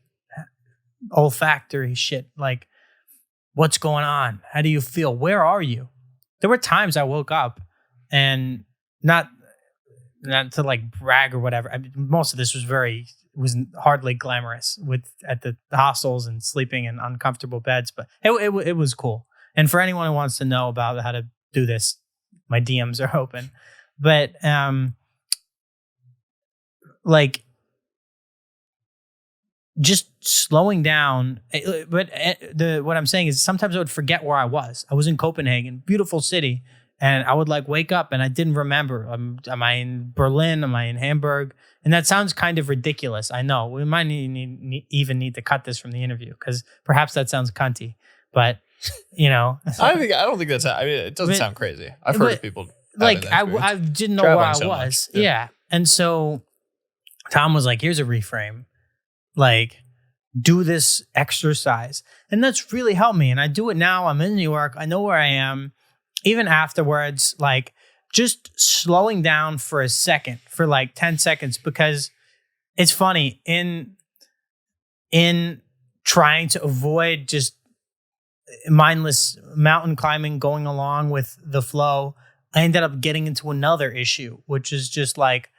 Olfactory shit. Like, what's going on? How do you feel? Where are you? There were times I woke up and not to like brag or whatever. I mean, most of this was hardly glamorous at the hostels and sleeping in uncomfortable beds, but it was cool. And for anyone who wants to know about how to do this, my DMs are open. But like just slowing down. But what I'm saying is sometimes I would forget where I was. I was in Copenhagen, beautiful city. And I would like wake up and I didn't remember. Am I in Berlin? Am I in Hamburg? And that sounds kind of ridiculous. I know we might even need to cut this from the interview because perhaps that sounds cunty. But I don't think that's. I mean, it doesn't sound crazy. I've heard of people like I didn't know where I was. Yeah. And so Tom was like, here's a reframe. Like, do this exercise. And that's really helped me. And I do it now. I'm in New York. I know where I am. Even afterwards, like just slowing down for a second, for like 10 seconds, because it's funny in trying to avoid just mindless mountain climbing, going along with the flow, I ended up getting into another issue, which is just like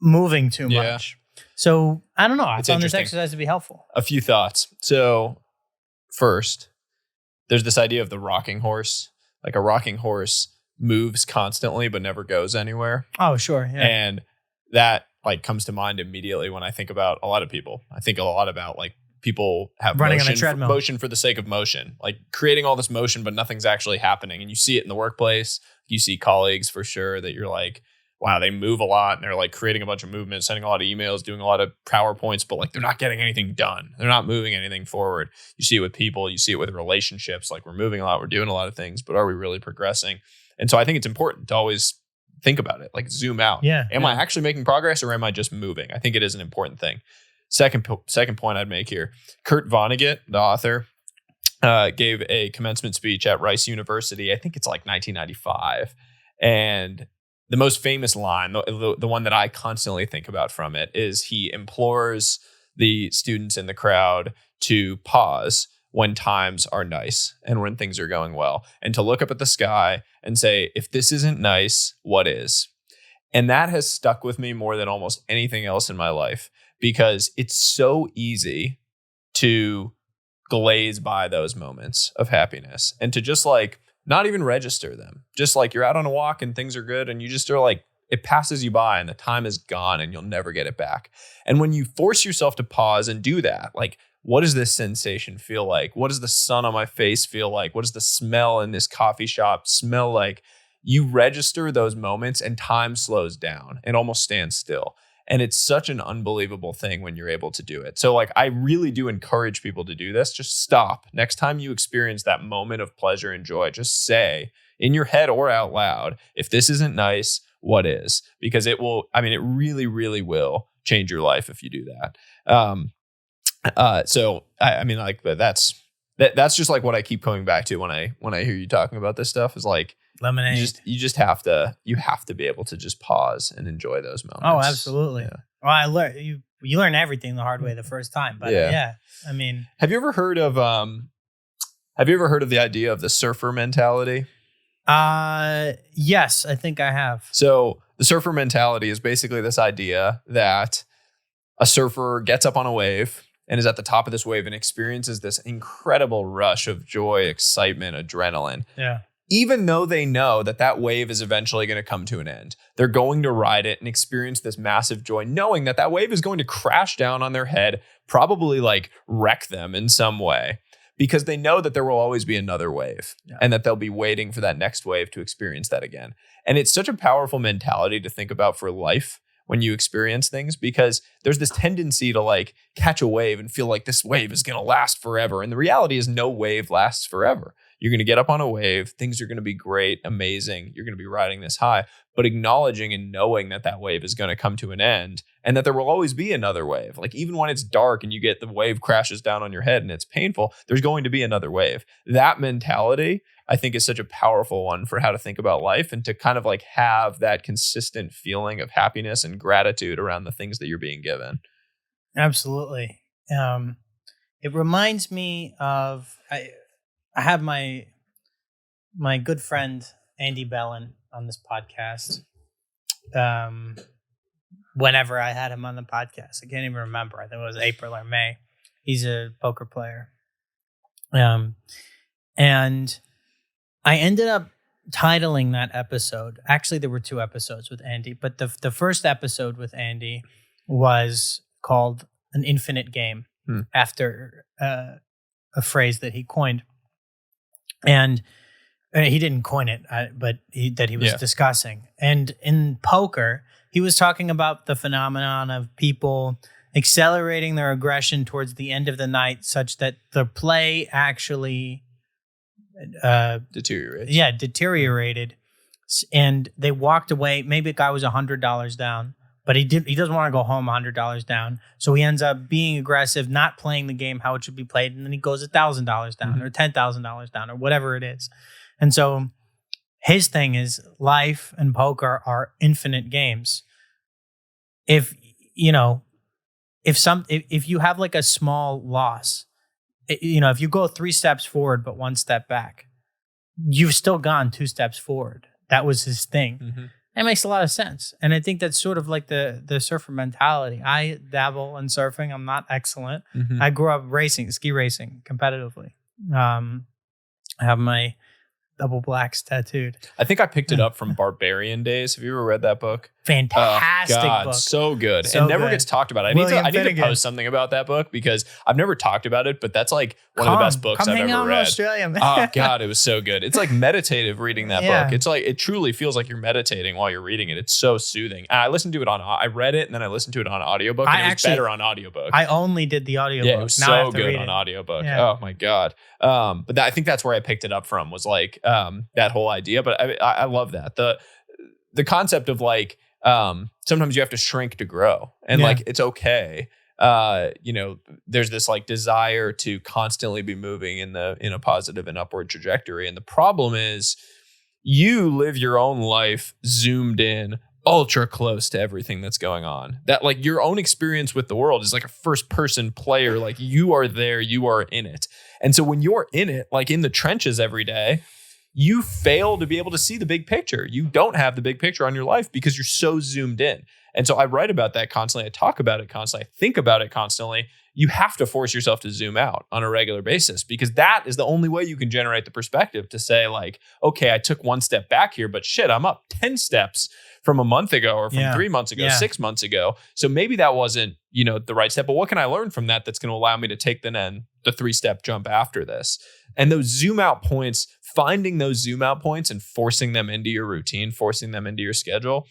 moving too much. So I don't know. I found this exercise to be helpful. A few thoughts. So first, there's this idea of the rocking horse. Like a rocking horse moves constantly but never goes anywhere. Oh, sure. Yeah. And that like comes to mind immediately when I think about a lot of people. I think a lot about like people have running on a treadmill. Motion for the sake of motion, like creating all this motion, but nothing's actually happening. And you see it in the workplace. You see colleagues for sure that you're like, wow, they move a lot and they're like creating a bunch of movement, sending a lot of emails, doing a lot of PowerPoints, but like they're not getting anything done. They're not moving anything forward. You see it with people, you see it with relationships. Like we're moving a lot, we're doing a lot of things, but are we really progressing? And so I think it's important to always think about it, like zoom out. Yeah. Am I actually making progress or am I just moving? I think it is an important thing. Second point I'd make here, Kurt Vonnegut, the author, gave a commencement speech at Rice University. I think it's like 1995. And the most famous line, the one that I constantly think about from it, is he implores the students in the crowd to pause when times are nice and when things are going well, and to look up at the sky and say, if this isn't nice, what is? And that has stuck with me more than almost anything else in my life, because it's so easy to glaze by those moments of happiness and to just like not even register them. Just like you're out on a walk and things are good and you just are like, it passes you by and the time is gone and you'll never get it back. And when you force yourself to pause and do that, like, what does this sensation feel like? What does the sun on my face feel like? What does the smell in this coffee shop smell like? You register those moments and time slows down and almost stands still. And it's such an unbelievable thing when you're able to do it. So like, I really do encourage people to do this. Just stop. Next time you experience that moment of pleasure and joy, just say in your head or out loud, if this isn't nice, what is? Because it will, I mean, it really, really will change your life if you do that. So I mean, like, but that's just like what I keep coming back to when I hear you talking about this stuff is like, lemonade. You have to be able to just pause and enjoy those moments. Oh, absolutely. Yeah. Well, I learned you learn everything the hard way the first time, but yeah. I mean, have you ever heard of the idea of the surfer mentality? Yes, I think I have. So the surfer mentality is basically this idea that a surfer gets up on a wave and is at the top of this wave and experiences this incredible rush of joy, excitement, adrenaline. Yeah. Even though they know that that wave is eventually going to come to an end, they're going to ride it and experience this massive joy, knowing that that wave is going to crash down on their head, probably like wreck them in some way, because they know that there will always be another wave and that they'll be waiting for that next wave to experience that again. And it's such a powerful mentality to think about for life when you experience things, because there's this tendency to like catch a wave and feel like this wave is going to last forever. And the reality is no wave lasts forever. You're going to get up on a wave. Things are going to be great, amazing. You're going to be riding this high, but acknowledging and knowing that that wave is going to come to an end and that there will always be another wave. Like even when it's dark and you get the wave crashes down on your head and it's painful, there's going to be another wave. That mentality, I think, is such a powerful one for how to think about life and to kind of like have that consistent feeling of happiness and gratitude around the things that you're being given. Absolutely. It reminds me of, I have my good friend, Andy Bellin, on this podcast. Whenever I had him on the podcast, I can't even remember. I think it was April or May. He's a poker player. And I ended up titling that episode. Actually, there were 2 episodes with Andy, but the first episode with Andy was called An Infinite Game, after a phrase that he coined. And he didn't coin it, but he was discussing. And in poker, he was talking about the phenomenon of people accelerating their aggression towards the end of the night such that the play actually deteriorated. And they walked away. Maybe the guy was $100 down, but he doesn't want to go home $100 down. So he ends up being aggressive, not playing the game how it should be played. And then he goes $1,000 down or $10,000 down or whatever it is. And so his thing is life and poker are infinite games. If you have like a small loss, if you go 3 steps forward, but 1 step back, you've still gone 2 steps forward. That was his thing. Mm-hmm. It makes a lot of sense. And I think that's sort of like the surfer mentality. I dabble in surfing. I'm not excellent. Mm-hmm. I grew up ski racing competitively. I have my double blacks tattooed. I think I picked it up from Barbarian Days. Have you ever read that book? Fantastic book. So good. It never gets talked about. I need to post something about that book because I've never talked about it, but that's like one of the best books I've ever read. Australia, man. Oh God, it was so good. It's like meditative reading that book. It's like, it truly feels like you're meditating while you're reading it. It's so soothing. And I read it and then I listened to it on audiobook and it was better on audiobook. I only did the audiobook. Yeah, it was so good on audiobook. Yeah. Oh my God. But I think that's where I picked it up from, was like that whole idea. But I love that. The concept of like, sometimes you have to shrink to grow, and like, it's okay. There's this like desire to constantly be moving in a positive and upward trajectory. And the problem is you live your own life zoomed in, ultra close to everything that's going on. That like your own experience with the world is like a first person player. Like you are there, you are in it. And so when you're in it, like in the trenches every day, you fail to be able to see the big picture. You don't have the big picture on your life because you're so zoomed in. And so I write about that constantly. I talk about it constantly. I think about it constantly. You have to force yourself to zoom out on a regular basis, because that is the only way you can generate the perspective to say like, okay, I took 1 step back here, but shit, I'm up 10 steps from a month ago or from 3 months ago, 6 months ago. So maybe that wasn't, the right step, but what can I learn from that that's going to allow me to take the 3-step jump after this? And those zoom out points, finding those zoom out points and forcing them into your routine, forcing them into your schedule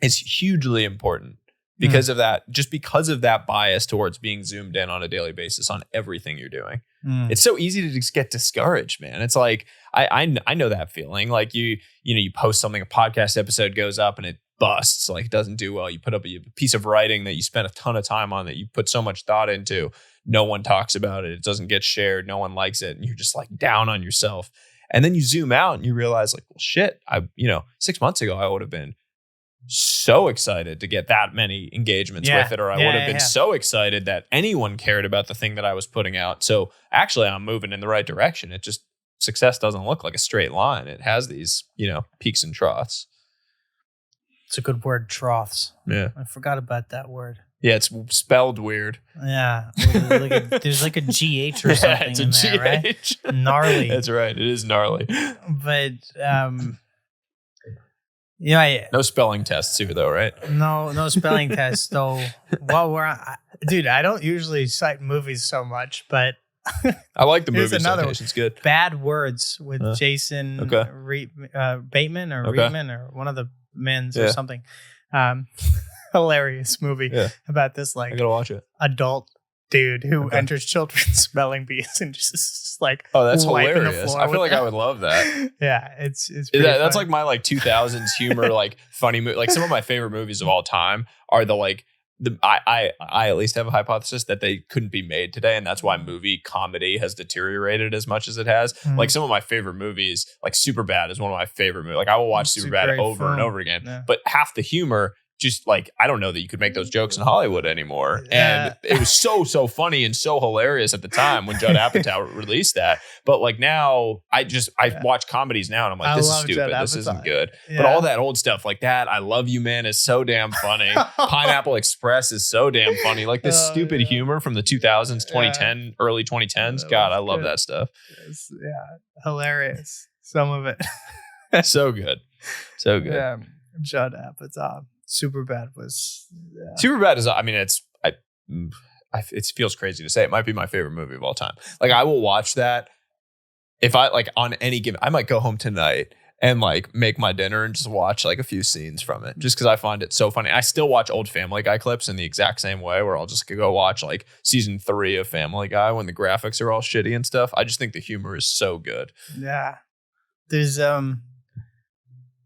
is hugely important because of that, just because of that bias towards being zoomed in on a daily basis on everything you're doing. It's so easy to just get discouraged, man. It's like, I know that feeling. Like you post something, a podcast episode goes up and it busts, like it doesn't do well. You put up a piece of writing that you spent a ton of time on, that you put so much thought into. No one talks about it. It doesn't get shared. No one likes it. And you're just like down on yourself. And then you zoom out and you realize like, well, shit, 6 months ago, I would have been so excited to get that many engagements with it, or I would have been so excited that anyone cared about the thing that I was putting out. So actually I'm moving in the right direction. It just, success doesn't look like a straight line. It has these, peaks and troughs. It's a good word, troughs. Yeah. I forgot about that word. Yeah, it's spelled weird. Yeah. There's like a GH or something it's a in there, GH. Right? Gnarly. That's right. It is gnarly. But, no spelling tests here, though, right? No spelling tests. So, dude, I don't usually cite movies so much, but I like the movie citation. It's good. Bad Words with Jason Bateman or Reitman or one of the men's or something. Hilarious movie about this like I gotta watch it. Adult dude who enters children's spelling bees and just like, oh, that's hilarious. I feel like I would love that. Yeah, it's that's like my like 2000s humor, like funny movie. Like some of my favorite movies of all time are I at least have a hypothesis that they couldn't be made today, and that's why movie comedy has deteriorated as much as it has. Like some of my favorite movies, like Superbad is one of my favorite movies. Like I will watch Superbad over and over again, but half the humor, just like, I don't know that you could make those jokes in Hollywood anymore. And it was so funny and so hilarious at the time when Judd Apatow released that. But like now, I watch comedies now and I'm like, this is stupid. This isn't good. Yeah. But all that old stuff like that, I Love You Man is so damn funny. Pineapple Express is so damn funny. Like this stupid humor from the 2000s, 2010, early 2010s. God, I love that stuff. Hilarious. Some of it. So good. So good. Yeah. Judd Apatow. Superbad was. Superbad is. I mean, it feels crazy to say. It might be my favorite movie of all time. Like I will watch that if I like on any given. I might go home tonight and like make my dinner and just watch like a few scenes from it just because I find it so funny. I still watch old Family Guy clips in the exact same way where I'll just go watch like season 3 of Family Guy when the graphics are all shitty and stuff. I just think the humor is so good. Yeah. There's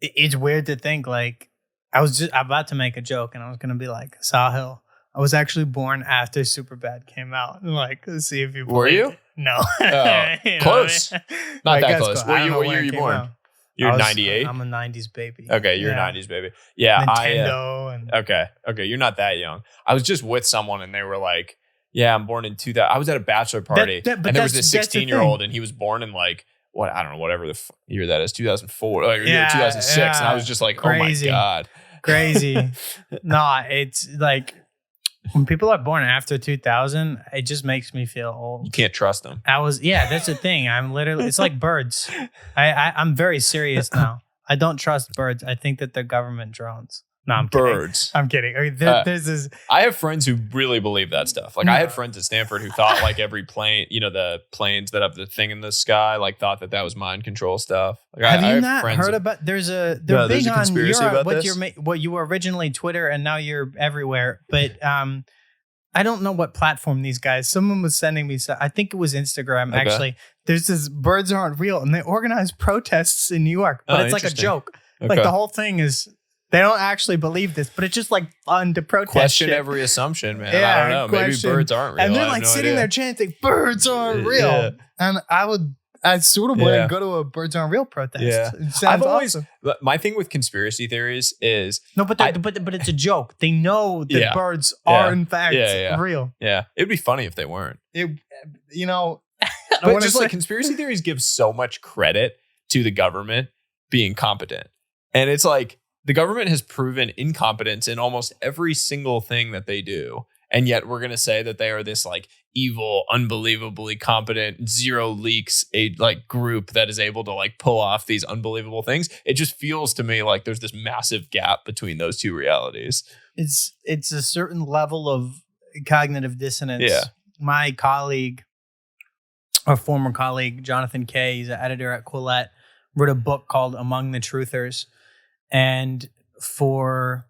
it's weird to think like I was just about to make a joke and I was gonna be like, Sahil, I was actually born after Superbad came out. Like, let's see if you were you? it. No. Close. Not like, that close. Cool. What year are you born? Out. You're 98? I'm a 90s baby. Okay, you're a 90s baby. Yeah. Nintendo. Okay, you're not that young. I was just with someone and they were like, yeah, I'm born in 2000. I was at a bachelor party and there was this 16-year-old and he was born in like, what, I don't know, whatever the year that is, 2004, or 2006. And I was just like, crazy. Oh my God. Crazy. No, it's like, when people are born after 2000, it just makes me feel old. You can't trust them. That's the thing. I'm literally, it's like birds. I'm very serious now. I don't trust birds. I think that they're government drones. No, I'm birds. Kidding. I'm kidding. I mean, there's this. I have friends who really believe that stuff. Like I had friends at Stanford who thought like every plane, the planes that have the thing in the sky, like thought that was mind control stuff. Like, have you not heard about? There's a big on conspiracy about this. What you were originally Twitter and now you're everywhere. But I don't know what platform these guys. Someone was sending me. I think it was Instagram. Okay. Actually, there's this birds aren't real, and they organize protests in New York. But it's like a joke. Okay. Like the whole thing is. They don't actually believe this, but it's just like fun to protest. Question shit. Every assumption, man. Yeah, I don't know. Question. Maybe birds aren't real. And they're like sitting there chanting, "Birds aren't real." Yeah. And I sort of wouldn't go to a birds aren't real protest. Yeah. I've always my thing with conspiracy theories is but it's a joke. They know that birds are in fact real. Yeah, it'd be funny if they weren't. But just like conspiracy theories give so much credit to the government being competent, and it's like. The government has proven incompetence in almost every single thing that they do. And yet we're going to say that they are this like evil, unbelievably competent, zero leaks, like group that is able to like pull off these unbelievable things. It just feels to me like there's this massive gap between those two realities. It's a certain level of cognitive dissonance. Yeah. My colleague, our former colleague, Jonathan Kay, he's an editor at Quillette, wrote a book called Among the Truthers. And for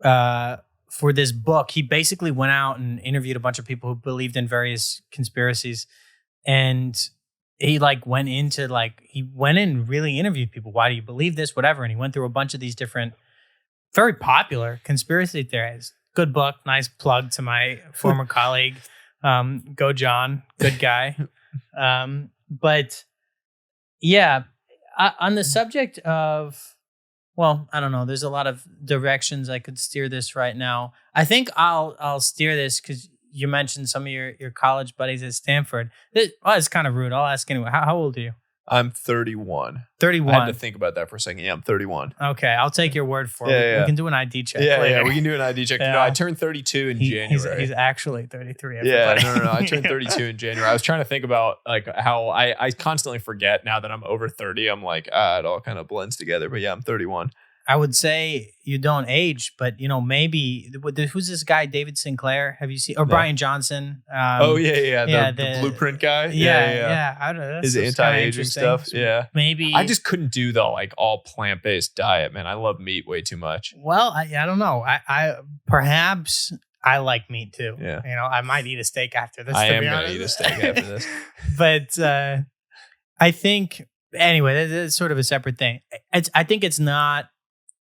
this book, he basically went out and interviewed a bunch of people who believed in various conspiracies. And he went in and really interviewed people. Why do you believe this? Whatever. And he went through a bunch of these different, very popular conspiracy theories. Good book. Nice plug to my former colleague. Go John. Good guy. But yeah, on the subject of... Well, I don't know. There's a lot of directions I could steer this right now. I think I'll steer this because you mentioned some of your college buddies at Stanford. It's kind of rude. I'll ask anyway. How old are you? I'm 31. 31. I had to think about that for a second. Yeah, I'm 31. Okay, I'll take your word for it. We can do an ID check later. Yeah, we can do an ID check. No, I turned 32 in January. He's actually 33. Everybody. Yeah, no. I turned 32 in January. I was trying to think about like how I constantly forget now that I'm over 30. I'm like, it all kind of blends together. But yeah, I'm 31. I would say you don't age, but maybe who's this guy, David Sinclair? Have you seen? Or Bryan Johnson? The Blueprint guy. Yeah. I don't know. His anti-aging stuff. Yeah, maybe. I just couldn't do the like all plant-based diet, man. I love meat way too much. Well, I don't know. I perhaps I like meat too. Yeah, I might eat a steak after this. I am gonna eat a steak after this. But I think anyway, that's sort of a separate thing. I think it's not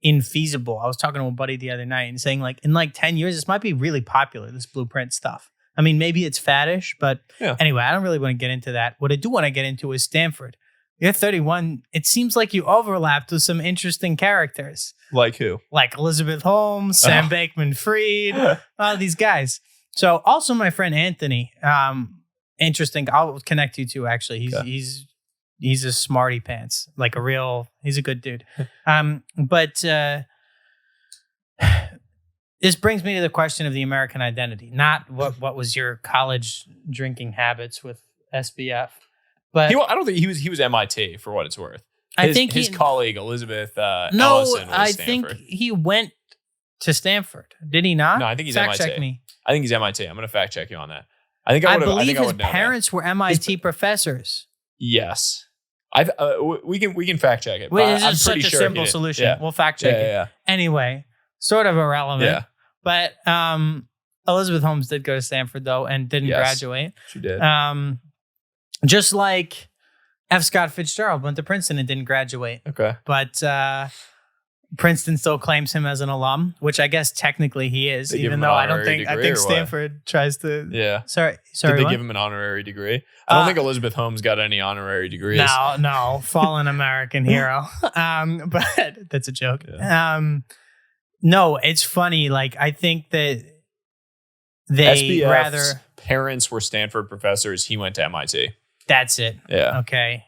infeasible. I was talking to a buddy the other night and saying like in like 10 years, this might be really popular, this Blueprint stuff. I mean, maybe it's faddish, but anyway, I don't really want to get into that. What I do want to get into is Stanford. You're 31. It seems like you overlapped with some interesting characters. Like who? Like Elizabeth Holmes, Sam Bankman-Fried, all these guys. So also my friend Anthony, interesting. I'll connect you to actually. He's a smarty pants, like he's a good dude. But this brings me to the question of the American identity, not what was your college drinking habits with SBF. But I don't think he was MIT for what it's worth. I think his colleague Elizabeth Ellison was I Stanford. think he went to Stanford. Did he not? No, I think he's fact MIT. Check me. I think he's MIT. I'm going to fact check you on that. I believe his parents were MIT professors. Yes. We can fact check it. Wait, I'm this is pretty such a sure simple solution. Yeah. We'll fact check it. Yeah. Anyway, sort of irrelevant. Yeah. But Elizabeth Holmes did go to Stanford though and didn't graduate. She did. Just like F. Scott Fitzgerald went to Princeton and didn't graduate. Okay. But Princeton still claims him as an alum, which I guess technically he is, even though I think Stanford tries to. Yeah. Sorry. Did they give him an honorary degree? I don't think Elizabeth Holmes got any honorary degrees. No, fallen American hero. But that's a joke. Yeah. No, it's funny. Like, I think that they SBF's parents were Stanford professors. He went to MIT. That's it. Yeah. Okay.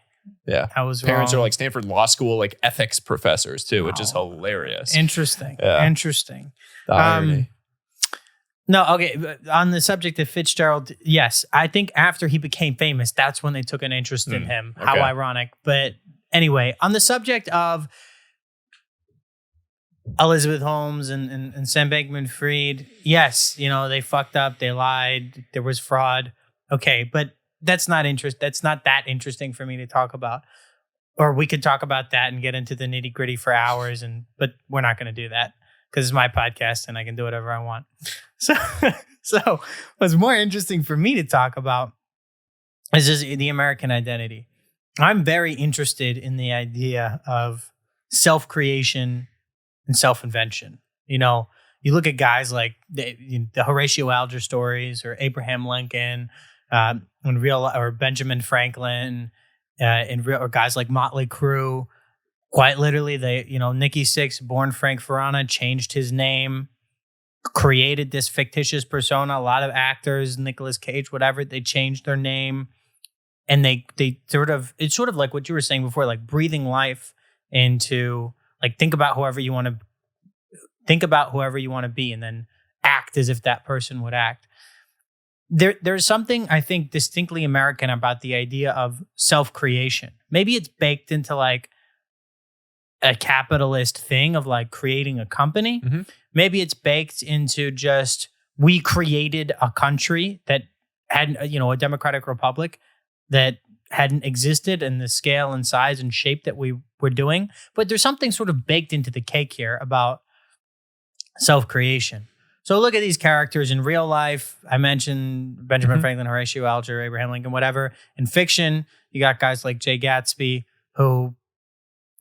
Yeah. I was Parents wrong. are like Stanford Law School, like ethics professors too, which is hilarious. Interesting. Yeah. Interesting. The irony. No, okay. On the subject of Fitzgerald, yes, I think after he became famous, that's when they took an interest in him. Okay. How ironic. But anyway, on the subject of Elizabeth Holmes and Sam Bankman-Fried, yes, they fucked up, they lied, there was fraud. Okay, but that's not that interesting for me to talk about. Or we could talk about that and get into the nitty-gritty for hours, but we're not going to do that because it's my podcast and I can do whatever I want. So what's more interesting for me to talk about is just the American identity. I'm very interested in the idea of self-creation and self-invention. You look at guys like the Horatio Alger stories or Abraham Lincoln, or Benjamin Franklin, or guys like Motley Crue. Quite literally, Nikki Sixx, born Frank Farana, changed his name, created this fictitious persona. A lot of actors, Nicolas Cage, whatever, they changed their name, and it's sort of like what you were saying before, like breathing life into, like, think about whoever you want to be, and then act as if that person would act. There's something I think distinctly American about the idea of self-creation. Maybe it's baked into like a capitalist thing of like creating a company. Mm-hmm. Maybe it's baked into just, we created a country that hadn't, a democratic republic that hadn't existed in the scale and size and shape that we were doing. But there's something sort of baked into the cake here about self-creation. So look at these characters in real life. I mentioned Benjamin Franklin, Horatio Alger, Abraham Lincoln, whatever. In fiction, you got guys like Jay Gatsby, who,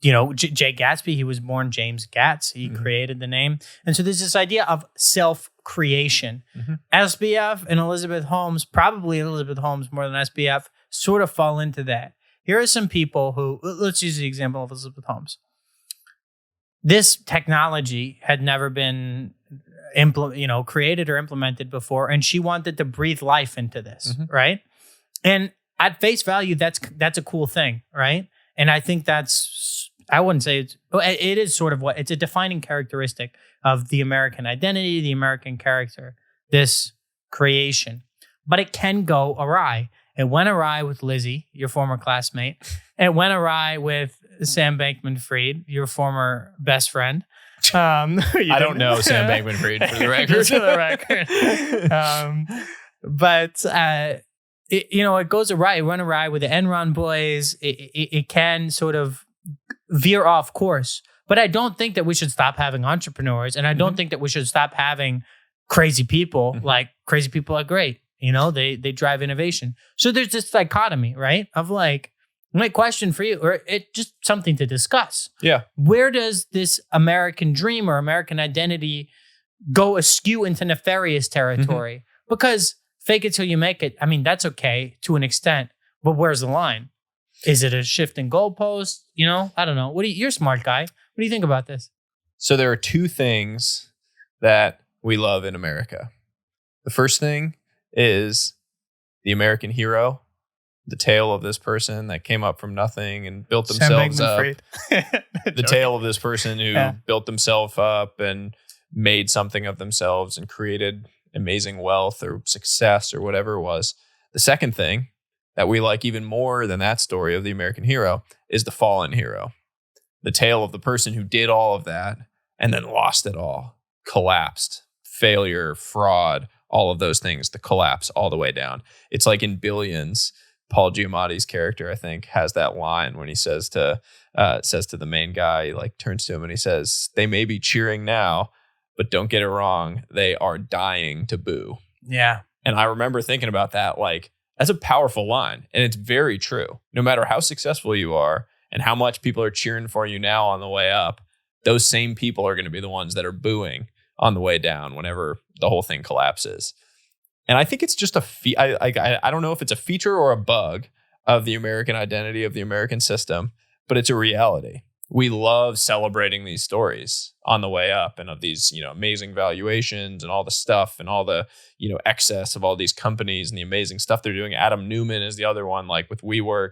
Jay Gatsby, he was born James Gatz. He created the name. And so there's this idea of self-creation. SBF and Elizabeth Holmes, probably Elizabeth Holmes more than SBF, sort of fall into that. Here are some people who, let's use the example of Elizabeth Holmes. This technology had never been created or implemented before, and she wanted to breathe life into this, right? And at face value, that's a cool thing, right? And I think I wouldn't say it is sort of it's a defining characteristic of the American identity, the American character, this creation. But it can go awry. It went awry with Lizzie, your former classmate. It went awry with Sam Bankman-Fried, your former best friend. I don't know Sam Bankman-Fried for the record. It goes awry. It went awry with the Enron boys. It can sort of veer off course. But I don't think that we should stop having entrepreneurs, and I don't think that we should stop having crazy people. Like, crazy people are great. They drive innovation. So there's this dichotomy, right? Of like, my question for you, or it just something to discuss. Yeah. Where does this American dream or American identity go askew into nefarious territory? Because fake it till you make it, I mean, that's okay to an extent, but where's the line? Is it a shift in goalposts? I don't know. You're a smart guy. What do you think about this? So there are two things that we love in America. The first thing is the American hero, the tale of this person that came up from nothing and built themselves up. The tale of this person who built themselves up and made something of themselves and created amazing wealth or success or whatever it was. The second thing that we like even more than that story of the American hero is the fallen hero. The tale of the person who did all of that and then lost it all, collapsed, failure, fraud, all of those things, the collapse all the way down. It's like in Billions, Paul Giamatti's character, I think, has that line when he says to the main guy, he like turns to him and he says, "They may be cheering now, but don't get it wrong, they are dying to boo." Yeah. And I remember thinking about that, like, that's a powerful line. And it's very true. No matter how successful you are and how much people are cheering for you now on the way up, those same people are going to be the ones that are booing on the way down whenever the whole thing collapses. And I think it's just I don't know if it's a feature or a bug of the American identity, of the American system, but it's a reality. We love celebrating these stories on the way up and of these, amazing valuations and all the stuff and all the, excess of all these companies and the amazing stuff they're doing. Adam Newman is the other one, like with WeWork,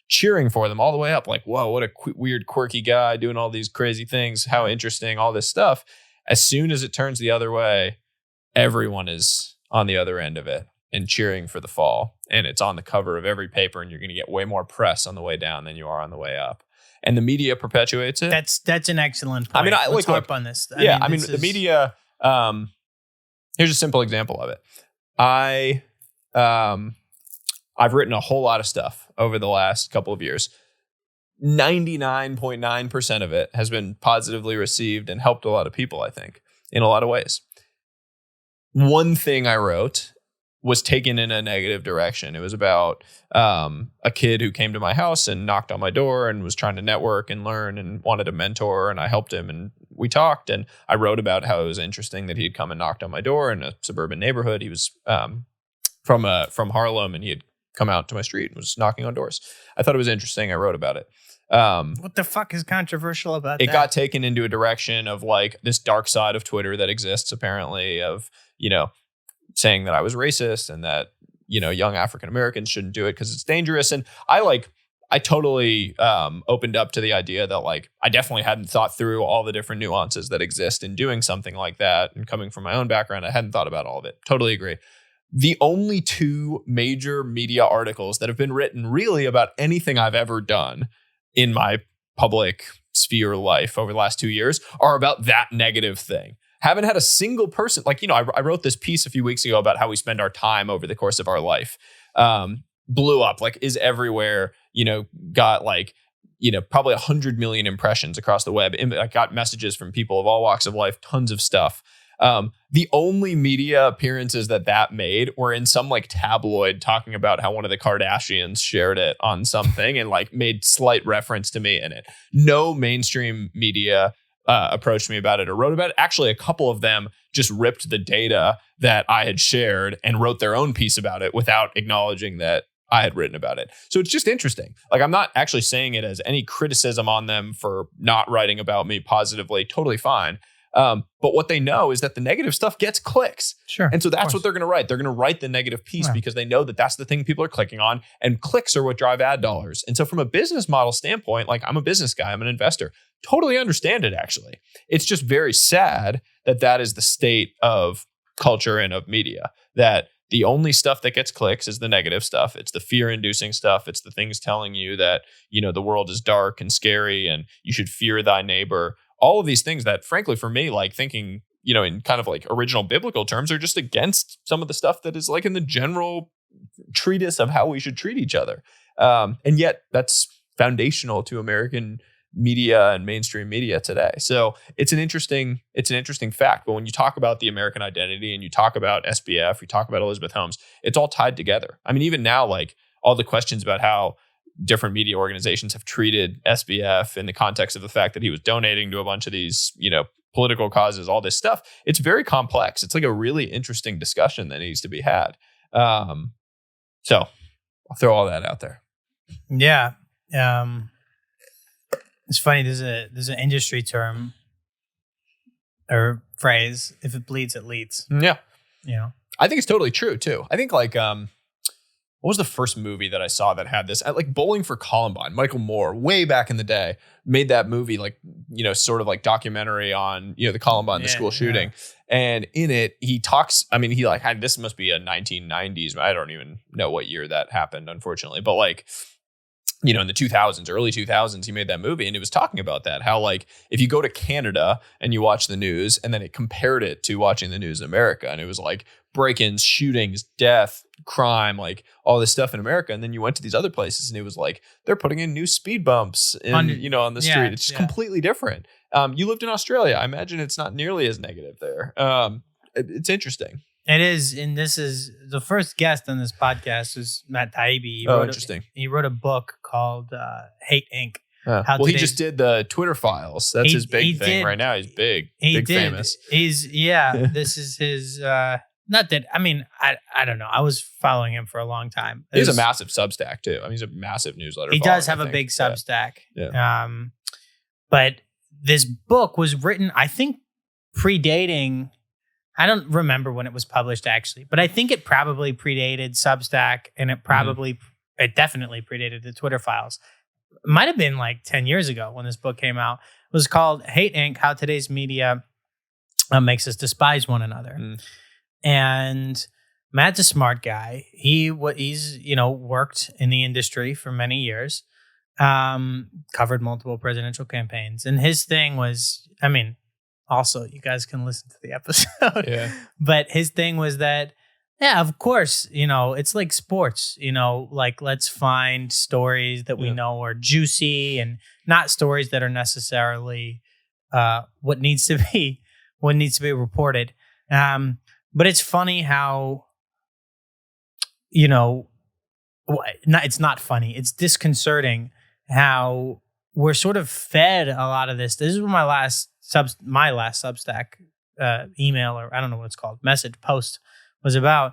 cheering for them all the way up. Like, whoa, what a weird, quirky guy doing all these crazy things. How interesting, all this stuff. As soon as it turns the other way, everyone is on the other end of it and cheering for the fall. And it's on the cover of every paper, and you're going to get way more press on the way down than you are on the way up. And the media perpetuates it. That's an excellent point. I mean, let's harp on this. The media. Here's a simple example of it. I've written a whole lot of stuff over the last couple of years. 99.9% of it has been positively received and helped a lot of people, I think, in a lot of ways. One thing I wrote was taken in a negative direction. It was about a kid who came to my house and knocked on my door and was trying to network and learn and wanted a mentor, and I helped him and we talked, and I wrote about how it was interesting that he had come and knocked on my door in a suburban neighborhood. He was from Harlem, and he had come out to my street and was knocking on doors. I thought it was interesting. I wrote about it. What the fuck is controversial about that? It got taken into a direction of like this dark side of Twitter that exists apparently of, saying that I was racist and that, young African Americans shouldn't do it because it's dangerous. And I totally opened up to the idea that like, I definitely hadn't thought through all the different nuances that exist in doing something like that. And coming from my own background, I hadn't thought about all of it. Totally agree. The only two major media articles that have been written really about anything I've ever done in my public sphere life over the last 2 years are about that negative thing. Haven't had a single person, I wrote this piece a few weeks ago about how we spend our time over the course of our life. Blew up, is everywhere, got probably 100 million impressions across the web. I got messages from people of all walks of life, tons of stuff. The only media appearances that made were in some tabloid talking about how one of the Kardashians shared it on something and made slight reference to me in it. No mainstream media approached me about it or wrote about it. Actually, a couple of them just ripped the data that I had shared and wrote their own piece about it without acknowledging that I had written about it. So it's just interesting. I'm not actually saying it as any criticism on them for not writing about me positively. Totally fine. But what they know is that the negative stuff gets clicks. Sure. And so that's what they're going to write. They're going to write the negative piece because they know that that's the thing people are clicking on, and clicks are what drive ad dollars. And so from a business model standpoint, I'm a business guy, I'm an investor, totally understand it actually. It's just very sad that that is the state of culture and of media, that the only stuff that gets clicks is the negative stuff. It's the fear-inducing stuff. It's the things telling you that, the world is dark and scary and you should fear thy neighbor. All of these things that, frankly, for me, thinking, in kind of original biblical terms, are just against some of the stuff that is in the general treatise of how we should treat each other. And yet that's foundational to American media and mainstream media today. So it's an interesting fact. But when you talk about the American identity and you talk about SBF, you talk about Elizabeth Holmes, it's all tied together. I mean, even now, all the questions about how different media organizations have treated SBF in the context of the fact that he was donating to a bunch of these, political causes, all this stuff. It's very complex. It's a really interesting discussion that needs to be had. So I'll throw all that out there. Yeah. It's funny. There's an industry term or phrase: if it bleeds, it leads. Yeah. I think it's totally true too. I think what was the first movie that I saw that had this? Bowling for Columbine. Michael Moore, way back in the day, made that movie, sort of documentary on, the Columbine, the school shooting. Yeah. And in it, he talks, he had, this must be a 1990s, I don't even know what year that happened, unfortunately. But you know, in the 2000s, early 2000s, he made that movie, and it was talking about that, how like if you go to Canada and you watch the news, and then it compared it to watching the news in America, and it was like break-ins, shootings, death, crime, like all this stuff in America, and then you went to these other places, and it was like they're putting in new speed bumps on the street. It's just completely different. You lived in Australia. I imagine it's not nearly as negative there. It's interesting. It is, and this is the first guest on this podcast is Matt Taibbi. Interesting. He wrote a book called Hate Inc. He just did the Twitter files. That's his big thing right now. He's big, famous. This is his. Not that I don't know. I was following him for a long time. He's a massive Substack too. I mean, he's a massive newsletter. He does have a big Substack. Yeah. But this book was written, I think, predating. I don't remember when it was published actually, but I think it probably predated Substack, and it definitely predated the Twitter files. It might have been like 10 years ago when this book came out. It was called Hate Inc. How Today's Media Makes Us Despise One Another. And Matt's a smart guy. He's worked in the industry for many years, covered multiple presidential campaigns. And his thing was, also, you guys can listen to the episode. Yeah. But his thing was that, yeah, of course, it's like sports, like let's find stories that we know are juicy and not stories that are necessarily what needs to be reported. But it's funny how, it's not funny. It's disconcerting how we're sort of fed a lot of this. This is what my last Substack email, or I don't know what it's called, message post was about.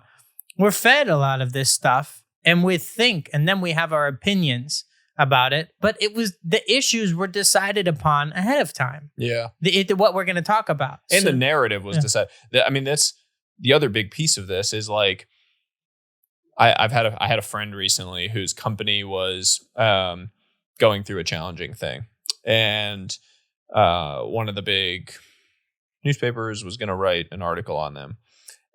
We're fed a lot of this stuff, and we think, and then we have our opinions about it. But the issues were decided upon ahead of time. Yeah, what we're going to talk about, and the narrative was decided. That's the other big piece of this is like, I had a friend recently whose company was going through a challenging thing, and one of the big newspapers was going to write an article on them,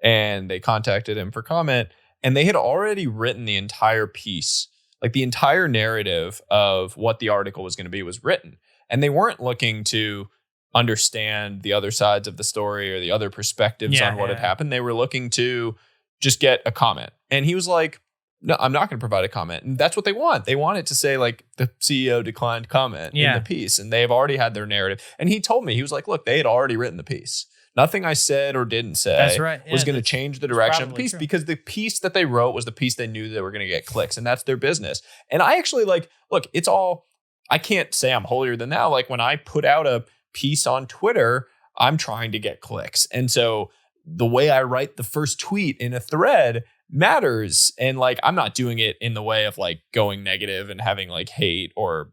and they contacted him for comment, and they had already written the entire piece, like the entire narrative of what the article was going to be was written, and they weren't looking to understand the other sides of the story or the other perspectives on what had happened. They were looking to just get a comment, and he was like, no, I'm not going to provide a comment. And that's what they want. They want it to say like the CEO declined comment in the piece, and they've already had their narrative. And he told me, he was like, look, they had already written the piece. Nothing I said or didn't say was going to change the direction of the piece, because the piece that they wrote was the piece they knew they were going to get clicks, and that's their business. And I actually look, it's all, I can't say I'm holier than thou. Like when I put out a piece on Twitter, I'm trying to get clicks. And so the way I write the first tweet in a thread matters. And like, I'm not doing it in the way of like going negative and having like hate or,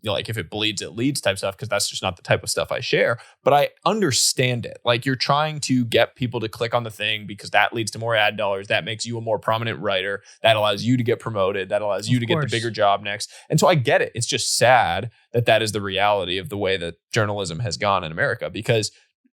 like if it bleeds, it leads type stuff, because that's just not the type of stuff I share. But I understand it. Like you're trying to get people to click on the thing because that leads to more ad dollars. That makes you a more prominent writer. That allows you to get promoted. That allows you to get the bigger job next. And so I get it. It's just sad that that is the reality of the way that journalism has gone in America, because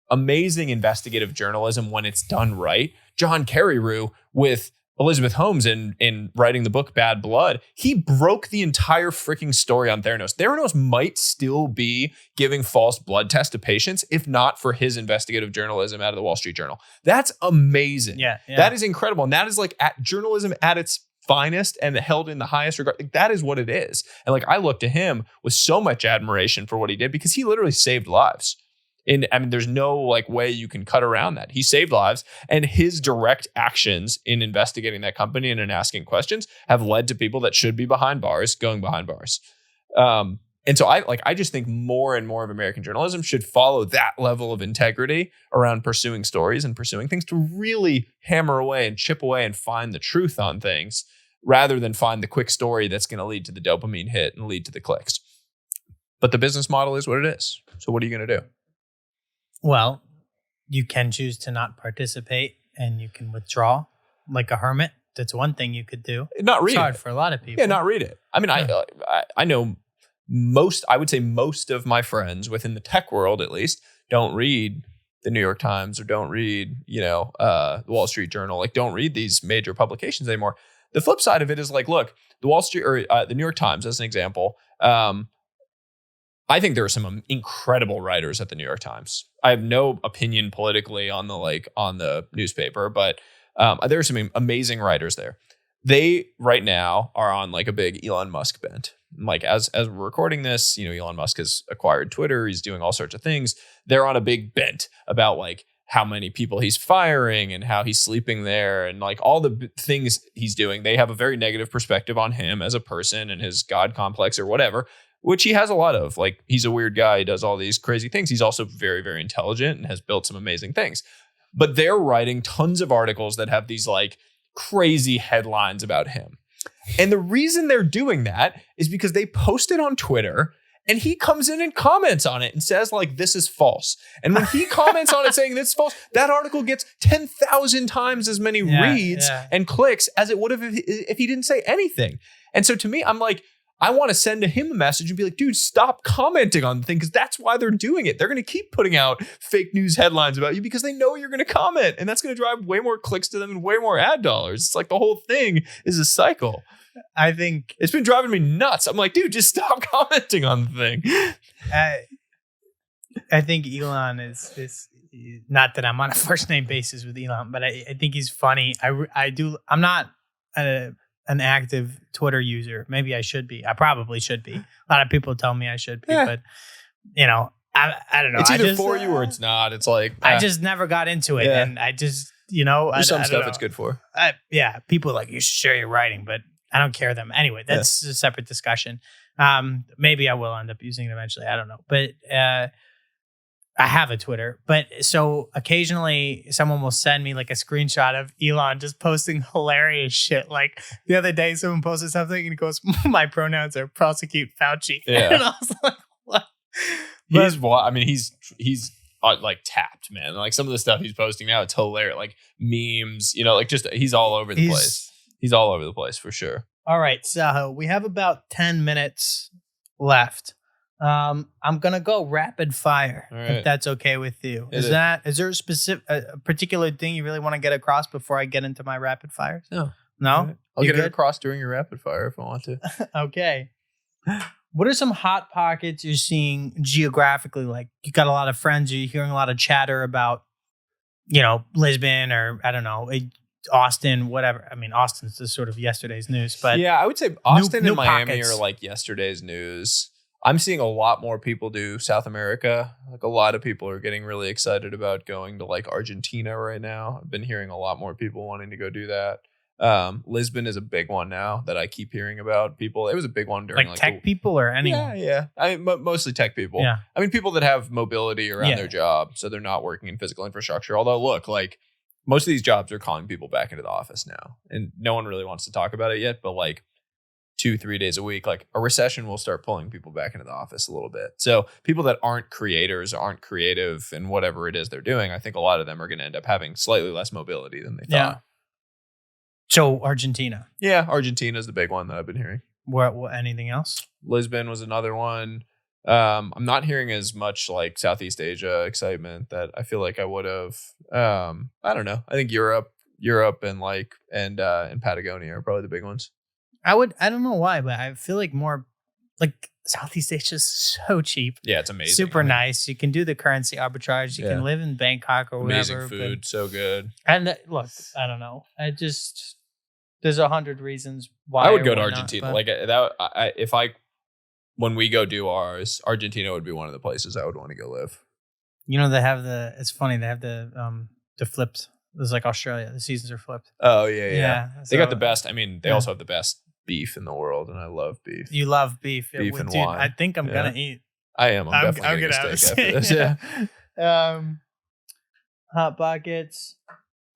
amazing investigative journalism, when it's done right, John Carreyrou with Elizabeth Holmes in writing the book Bad Blood, he broke the entire freaking story on Theranos. Theranos might still be giving false blood tests to patients if not for his investigative journalism out of the Wall Street Journal. That's amazing. Yeah. That is incredible. And that is like journalism at its finest and held in the highest regard. Like, that is what it is. And like, I look to him with so much admiration for what he did, because he literally saved lives. There's no like way you can cut around that. He saved lives, and his direct actions in investigating that company and in asking questions have led to people that should be behind bars going behind bars. And so I just think more and more of American journalism should follow that level of integrity around pursuing stories and pursuing things to really hammer away and chip away and find the truth on things, rather than find the quick story that's going to lead to the dopamine hit and lead to the clicks. But the business model is what it is. So what are you going to do? Well, you can choose to not participate, and you can withdraw like a hermit. That's one thing you could do. Not read it. It's hard for a lot of people. Yeah, not read it. I know I would say most of my friends within the tech world, at least, don't read the New York Times or don't read, the Wall Street Journal. Like, don't read these major publications anymore. The flip side of it is like, look, the Wall Street or the New York Times, as an example. I think there are some incredible writers at the New York Times. I have no opinion politically on the newspaper, but there are some amazing writers there. They right now are on like a big Elon Musk bent. Like as we're recording this, Elon Musk has acquired Twitter. He's doing all sorts of things. They're on a big bent about like how many people he's firing and how he's sleeping there and like all the things he's doing. They have a very negative perspective on him as a person and his God complex or whatever, which he has a lot of. Like, he's a weird guy. He does all these crazy things. He's also very, very intelligent and has built some amazing things. But they're writing tons of articles that have these like crazy headlines about him. And the reason they're doing that is because they post it on Twitter and he comes in and comments on it and says like, this is false. And when he comments on it saying this is false, that article gets 10,000 times as many reads and clicks as it would have if he didn't say anything. And so to me, I'm like, I want to send to him a message and be like, dude, stop commenting on the thing, because that's why they're doing it. They're going to keep putting out fake news headlines about you because they know you're going to comment, and that's going to drive way more clicks to them and way more ad dollars. It's like the whole thing is a cycle. I think it's been driving me nuts. I'm like, dude, just stop commenting on the thing. I think Elon is not that I'm on a first name basis with Elon, but I think he's funny. I'm not an active Twitter user. Maybe I should be. I probably should be. A lot of people tell me I should be, but I don't know. It's either for you or it's not. It's like I just never got into it, and I just there's some stuff it's good for. People are like, you should share your writing, but I don't care them anyway. That's a separate discussion. Maybe I will end up using it eventually. I don't know, but I have a Twitter, but so occasionally someone will send me like a screenshot of Elon just posting hilarious shit. Like the other day, someone posted something and he goes, "My pronouns are prosecute Fauci." Yeah. And I was like, "What?" He's like tapped, man. Like some of the stuff he's posting now, it's hilarious. Like memes, like just he's all over the place. He's all over the place for sure. All right, so we have about 10 minutes left. I'm gonna go rapid fire if that's okay with you. Is there a particular thing you really want to get across before I get into my rapid fires? No. Right. I'll get it across during your rapid fire if I want to. Okay. What are some hot pockets you're seeing geographically? Like, you got a lot of friends, you're hearing a lot of chatter about, Lisbon or I don't know, Austin, whatever. I mean, Austin's just sort of yesterday's news, but yeah, I would say Austin and Miami pockets are like yesterday's news. I'm seeing a lot more people do South America. Like a lot of people are getting really excited about going to like Argentina right now. I've been hearing a lot more people wanting to go do that. Lisbon is a big one now that I keep hearing about. People, it was a big one during like tech people or anyone. Yeah. I mean, mostly tech people. Yeah. I mean, people that have mobility around their job, so they're not working in physical infrastructure. Although, look, like most of these jobs are calling people back into the office now, and no one really wants to talk about it yet. But like 2-3 days a week, like a recession will start pulling people back into the office a little bit. So people that aren't creators, aren't creative in whatever it is they're doing, I think a lot of them are going to end up having slightly less mobility than they thought. So Argentina. Yeah, Argentina is the big one that I've been hearing. What anything else? Lisbon was another one. I'm not hearing as much like Southeast Asia excitement that I feel like I would have. I don't know. I think Europe and Patagonia are probably the big ones. I don't know why, but I feel like more like Southeast Asia is so cheap. Yeah, it's amazing. Super nice. You can do the currency arbitrage. You can live in Bangkok or amazing whatever. Food, so good. And look, I don't know. There's 100 reasons why I would go to Argentina. When we go do ours, Argentina would be one of the places I would want to go live. They have it's funny. They have the flipped. It's like Australia. The seasons are flipped. Oh yeah. So, they got the best. I mean, they also have the best beef in the world, and I love beef. You love beef. Beef and dude, wine. I think I'm gonna eat. I am. I'm definitely gonna get a steak after this. Yeah. Hot pockets.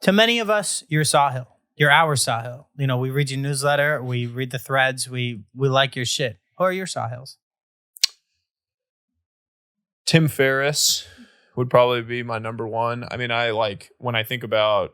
To many of us, you're Sahil. You're our Sahil. We read your newsletter. We read the threads. We like your shit. Who are your Sahils? Tim Ferris would probably be my number one. I mean, when I think about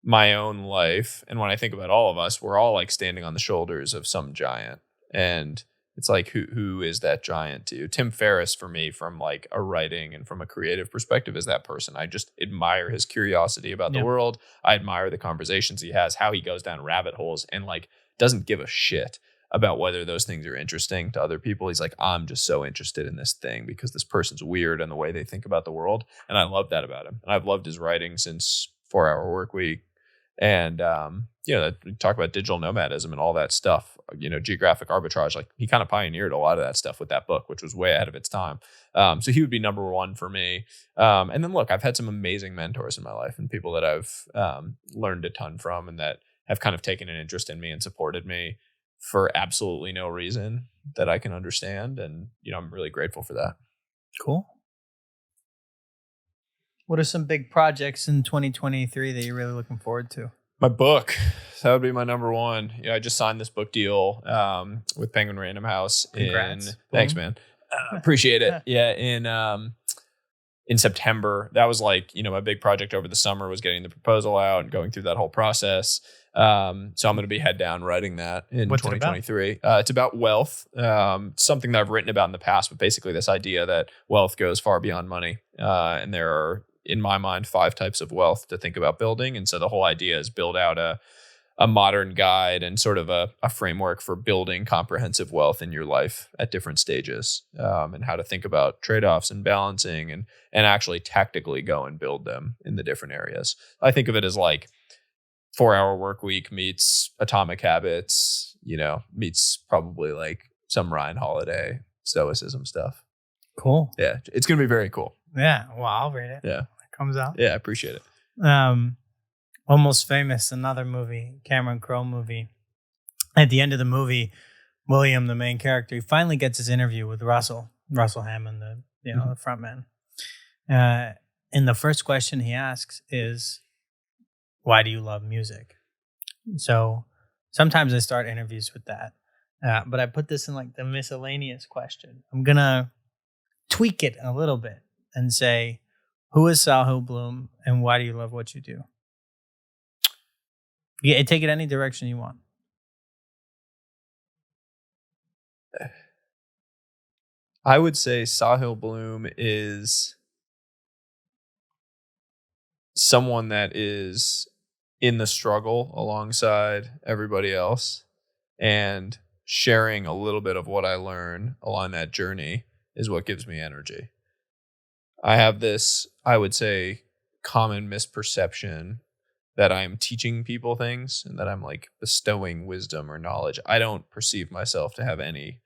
my own life and when I think about all of us, we're all like standing on the shoulders of some giant. And It's like, who is that giant to you? Tim Ferriss, for me, from like a writing and from a creative perspective, is that person. I just admire his curiosity about the world. I admire the conversations he has, how he goes down rabbit holes and like doesn't give a shit about whether those things are interesting to other people. He's like, I'm just so interested in this thing because this person's weird and the way they think about the world. And I love that about him. And I've loved his writing since 4 Hour Workweek. And, we talk about digital nomadism and all that stuff, geographic arbitrage. Like he kind of pioneered a lot of that stuff with that book, which was way ahead of its time. So he would be number one for me. And then look, I've had some amazing mentors in my life and people that I've learned a ton from and that have kind of taken an interest in me and supported me for absolutely no reason that I can understand. And, I'm really grateful for that. Cool. What are some big projects in 2023 that you're really looking forward to? My book. That would be my number one. I just signed this book deal with Penguin Random House. Congrats. Thanks, man. Appreciate it. Yeah. In September. That was like, my big project over the summer was getting the proposal out and going through that whole process. So I'm going to be head down writing that in 2023. It's about wealth. Something that I've written about in the past, but basically this idea that wealth goes far beyond money. And there are, in my mind, 5 types of wealth to think about building. And so the whole idea is build out a modern guide and sort of a framework for building comprehensive wealth in your life at different stages, and how to think about trade-offs and balancing and actually tactically go and build them in the different areas. I think of it as like 4 Hour Workweek meets Atomic Habits, meets probably like some Ryan Holiday Stoicism stuff. Cool. Yeah. It's going to be very cool. Yeah. Well, I'll read it. Yeah. When it comes out. Yeah. I appreciate it. Almost Famous, another movie, Cameron Crowe movie. At the end of the movie, William, the main character, he finally gets his interview with Russell Hammond, the front man. And the first question he asks is, why do you love music? So sometimes I start interviews with that. But I put this in like the miscellaneous question. I'm going to tweak it a little bit and say, who is Sahil Bloom and why do you love what you do? Yeah, take it any direction you want. I would say Sahil Bloom is someone that is in the struggle alongside everybody else and sharing a little bit of what I learn along that journey is what gives me energy. I have this, I would say, common misperception that I'm teaching people things and that I'm like bestowing wisdom or knowledge. I don't perceive myself to have any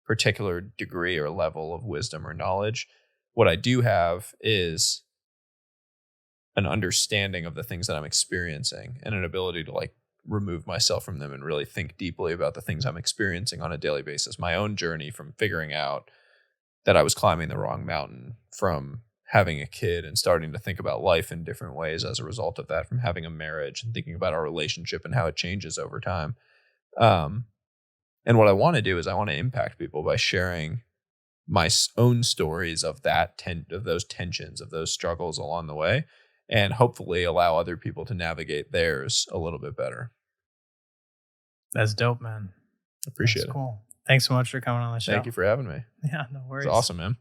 particular degree or level of wisdom or knowledge. What I do have is an understanding of the things that I'm experiencing and an ability to like remove myself from them and really think deeply about the things I'm experiencing on a daily basis. My own journey from figuring out that I was climbing the wrong mountain, from having a kid and starting to think about life in different ways as a result of that, from having a marriage and thinking about our relationship and how it changes over time. And what I want to do is I want to impact people by sharing my own stories of of those tensions, of those struggles along the way, and hopefully allow other people to navigate theirs a little bit better. That's dope, man. Appreciate it. Cool. Thanks so much for coming on the show. Thank you for having me. Yeah, no worries. It's awesome, man.